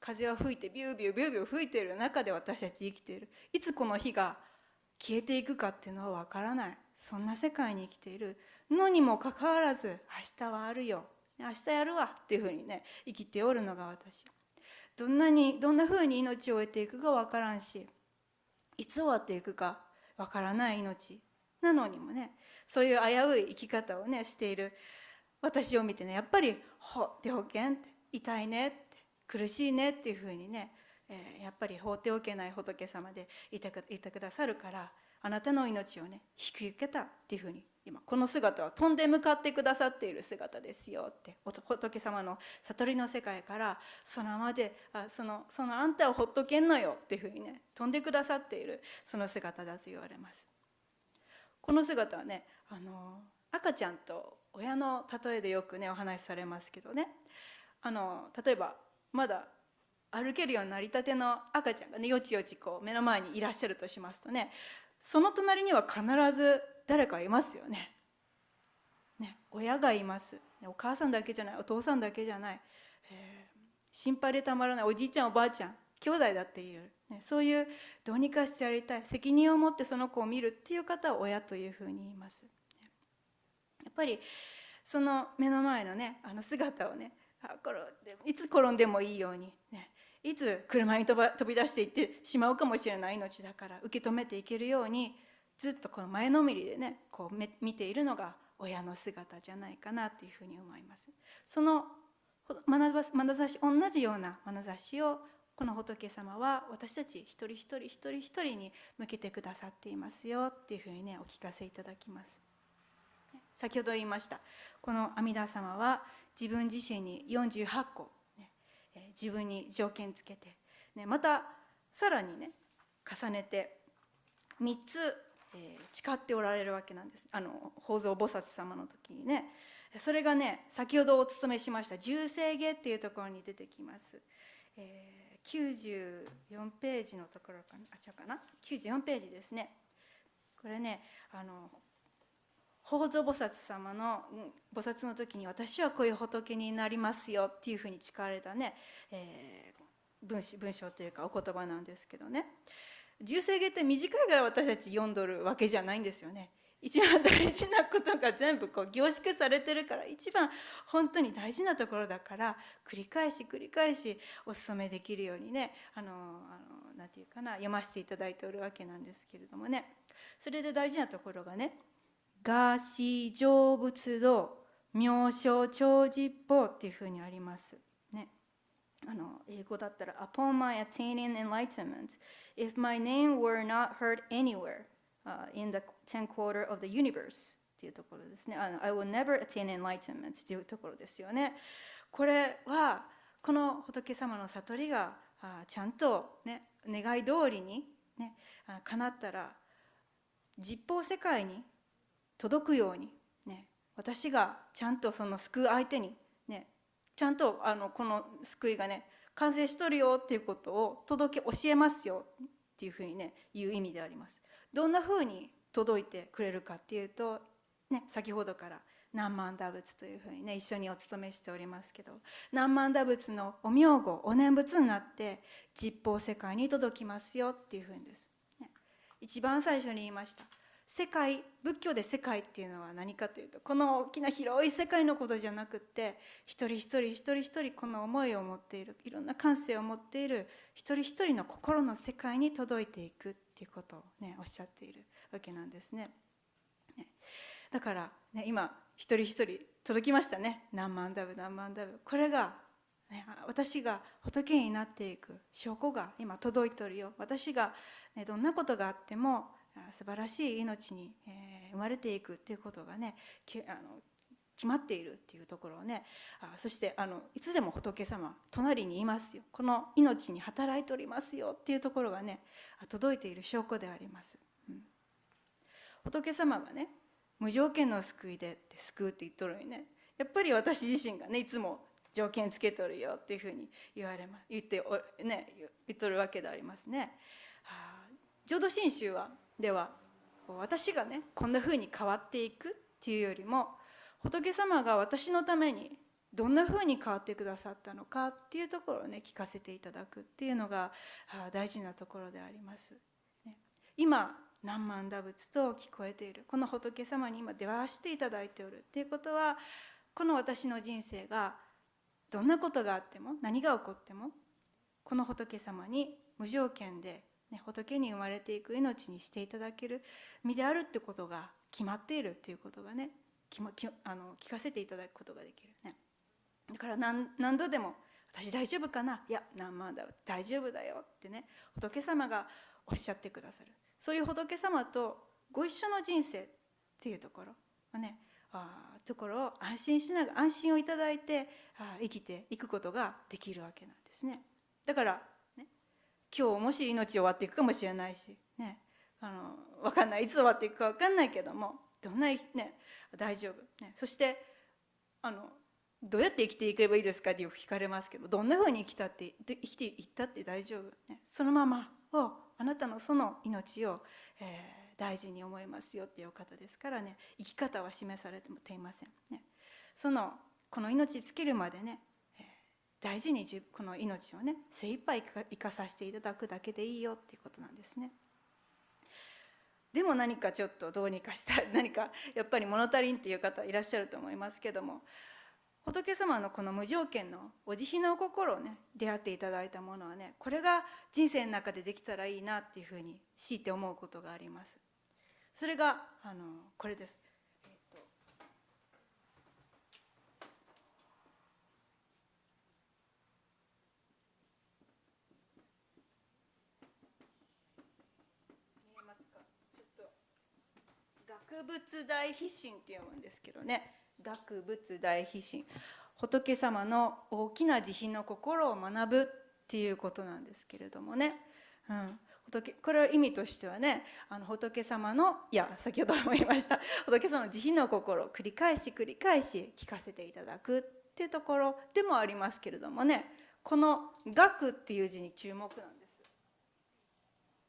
[SPEAKER 15] 風は吹いてビュービュービュービュー吹いている中で私たち生きている。いつこの火が消えていくかっていうのは分からない、そんな世界に生きているのにもかかわらず、明日はあるよ、明日やるわっていうふうにね生きておるのが私。どんなふうに命を終えていくか分からんし、いつ終わっていくか分からない命なのにもね、そういう危うい生き方をねしている私を見てね、やっぱり放っておけんって、痛いねって、苦しいねっていうふうにね、やっぱり放っておけない仏様でいてくださるから、あなたの命をね引き受けたっていうふうに、今この姿は飛んで向かってくださっている姿ですよって、仏様の悟りの世界からそのまでそのあんたをほっとけんのよっていうふうにね飛んでくださっているその姿だと言われます。この姿はね、赤ちゃんと親の例えでよくねお話しされますけどね、例えばまだ歩けるようになりたての赤ちゃんがねよちよちこう目の前にいらっしゃるとしますとね、その隣には必ず誰かいますよね。親がいます。お母さんだけじゃない、お父さんだけじゃない、心配でたまらないおじいちゃんおばあちゃん、兄弟だっている、そういうどうにかしてやりたい、責任を持ってその子を見るっていう方は親というふうに言います。やっぱりその目の前のね姿をね、いつ転んでもいいように、いつ車に飛び出していってしまうかもしれない命だから受け止めていけるように、ずっとこの前のめりでねこう見ているのが親の姿じゃないかなというふうに思います。その眼差し、同じような眼差しをこの仏様は私たち一人一人一人一人に向けてくださっていますよっていうふうにねお聞かせいただきます。先ほど言いました、この阿弥陀様は自分自身に48個、自分に条件つけて、またさらにね重ねて3つ、誓っておられるわけなんです。法蔵菩薩様の時にね、それがね先ほどお勤めしました十世下っていうところに出てきます。94ページのところかな、違うかな、94ページですね。これね法蔵菩薩様の菩薩の時に、私はこういう仏になりますよっていうふうに誓われたね、文章というかお言葉なんですけどね、十世下って短いから私たち読んどるわけじゃないんですよね。一番大事なことが全部こう凝縮されてるから、一番本当に大事なところだから繰り返しお勧めできるようにねなんていうかな、読ませていただいておるわけなんですけれどもね、それで大事なところがね、我思成仏道妙正長実法っていうふうにありますね。英語だったら Upon my attaining enlightenment, if my name were not heard anywhere in the 10 quarter of the universe っていうところですね。I will never attain enlightenment っていうところですよね。これはこの仏様の悟りがちゃんとね願い通りにね叶ったら、実法世界に届くように、私がちゃんとその救う相手に、ちゃんとこの救いがね完成しとるよっていうことを教えますよっていうふうにねいう意味であります。どんなふうに届いてくれるかっていうと、先ほどから何万打仏というふうにね一緒にお勤めしておりますけど、何万打仏のお名号お念仏になって実法世界に届きますよっていうふうにです、一番最初に言いました。世界、仏教で世界っていうのは何かというと、この大きな広い世界のことじゃなくって、一人一人この思いを持っている、いろんな感性を持っている一人一人の心の世界に届いていくっていうことをねおっしゃっているわけなんですね。だから、ね、今一人一人届きましたね。何万ダブ何万ダブ。これが、ね、私が仏になっていく証拠が今届いておるよ。私が、ね、どんなことがあっても素晴らしい命に、生まれていくっていうことがね決まっているっていうところをね、そしていつでも仏様隣にいますよ、この命に働いておりますよっていうところがね届いている証拠であります。仏様がね無条件の救いでって救うって言っとるのにね、やっぱり私自身がねいつも条件つけとるよっていうふうに言っとるわけでありますね。浄土真宗では私がねこんなふうに変わっていくっていうよりも、仏様が私のためにどんなふうに変わってくださったのかっていうところをね聞かせていただくっていうのが大事なところであります。今何万打仏と聞こえているこの仏様に今出会わせていただいておるっていうことは、この私の人生がどんなことがあっても何が起こってもこの仏様に無条件で、ね、仏に生まれていく命にしていただける身であるってことが決まっているっていうことがね聞かせていただくことができるね。だから何度でも私大丈夫かな、いや何万だ大丈夫だよってね仏様がおっしゃってくださる。そういう仏様とご一緒の人生っていうところをねところを安心をいただいて生きていくことができるわけなんですね。だから、ね、今日もし命終わっていくかもしれないし、ね、分かんない、いつ終わっていくか分かんないけども、どんな、ね、大丈夫、ね、そしてどうやって生きていけばいいですかってよく聞かれますけど、どんなふうに生きていったって大丈夫、ね、そのままをあなたのその命を、大事に思いますよっていうお方ですからね、生き方は示されていません、ね、この命つけるまでね、大事にこの命をね精一杯生かさせていただくだけでいいよっていうことなんですね。でも何かちょっとどうにかしたい、何かやっぱり物足りんっていう方いらっしゃると思いますけども、仏様のこの無条件のお慈悲の心をね出会っていただいたものはね、これが人生の中でできたらいいなっていうふうに強いて思うことがあります。それがこれです。見えますか？ちょっと学仏大悲心って読むんですけどね、学仏大悲心、仏様の大きな慈悲の心を学ぶっていうことなんですけれどもね、これは意味としてはね、仏様の先ほども言いました仏様の慈悲の心を繰り返し聞かせていただくっていうところでもありますけれどもね、この学っていう字に注目なんです。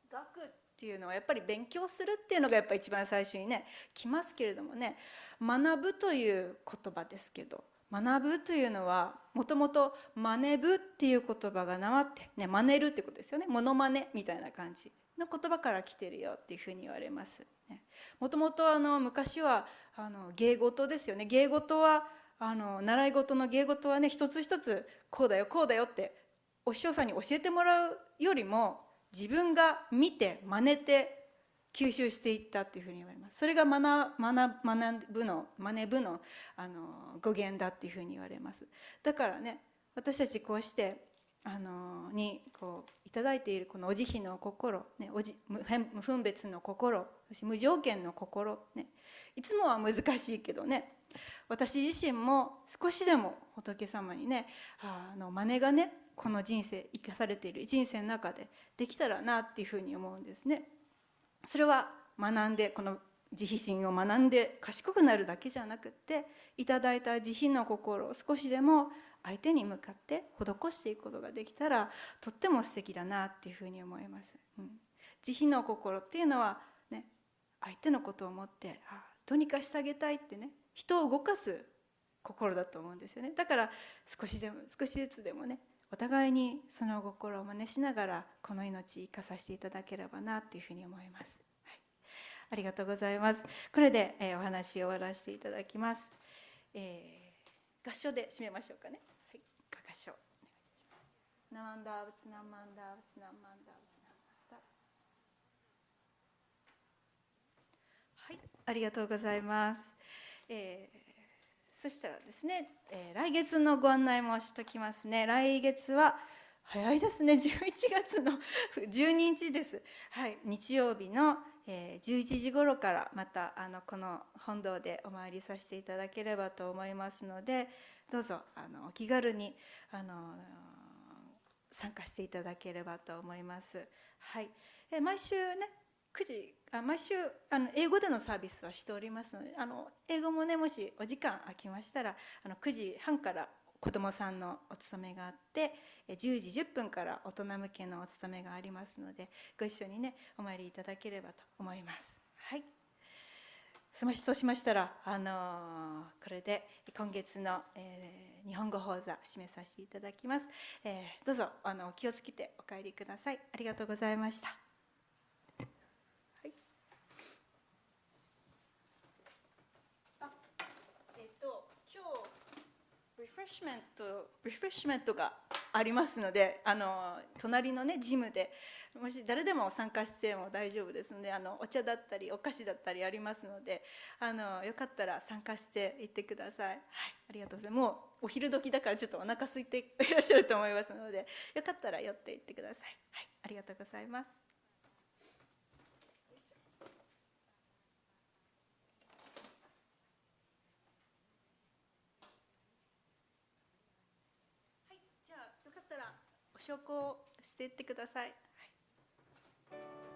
[SPEAKER 15] 学っていうのはやっぱり勉強するっていうのがやっぱり一番最初にね来ますけれどもね、学ぶという言葉ですけど、学ぶというのはもともと真似ぶっていう言葉がなまってね、真似るってことですよね。モノマネみたいな感じの言葉から来てるよっていうふうに言われます。もともと昔は芸事ですよね。芸事は習い事の芸事はね一つ一つこうだよこうだよってお師匠さんに教えてもらうよりも自分が見て真似て吸収していったというふうに言われます。それが学ぶの語源だっていうふうに言われます。だからね私たちこうしていただいているこのお慈悲の心、ね、無分別の心、そして無条件の心、ね、いつもは難しいけどね、私自身も少しでも仏様にね真似がねこの人生生かされている人生の中でできたらなっていうふうに思うんですね。それは学んでこの慈悲心を学んで賢くなるだけじゃなくって、いただいた慈悲の心を少しでも相手に向かって施していくことができたらとっても素敵だなっていうふうに思います。慈悲の心っていうのはね、相手のことを思ってどうにかしてあげたいってね、人を動かす心だと思うんですよね。だから少しずつでもねお互いにその心を真似しながらこの命生かさせていただければなというふうに思います。ありがとうございます。これで、お話を終わらせていただきます。合唱で締めましょうかね。はい、合唱。ナマンダーブツナマンダーブツナマンダーブツナマンダー。はい、ありがとうございます。そしたらですね、来月のご案内もしときますね。来月は早いですね、11月の12日です。はい、日曜日の、11時頃からまたこの本堂でお参りさせていただければと思いますので、どうぞお気軽に参加していただければと思います。はい、毎週ね9時毎週英語でのサービスはしておりますので、英語もねもしお時間空きましたら9時半から子どもさんのお勤めがあって、10時10分から大人向けのお勤めがありますので、ご一緒にねお参りいただければと思います。はい、そうしましたらこれで今月の、日本語講座締めさせていただきます。どうぞ気をつけてお帰りください。ありがとうございました。リフレッシュメントがありますので、隣のねジムでもし誰でも参加しても大丈夫ですので、お茶だったりお菓子だったりありますので、よかったら参加していってください。はい、ありがとうございます。もうお昼時だからちょっとお腹空いていらっしゃると思いますので、よかったら寄っていってください。はい、ありがとうございます。じゃあよかったらお焼香していってください。はい。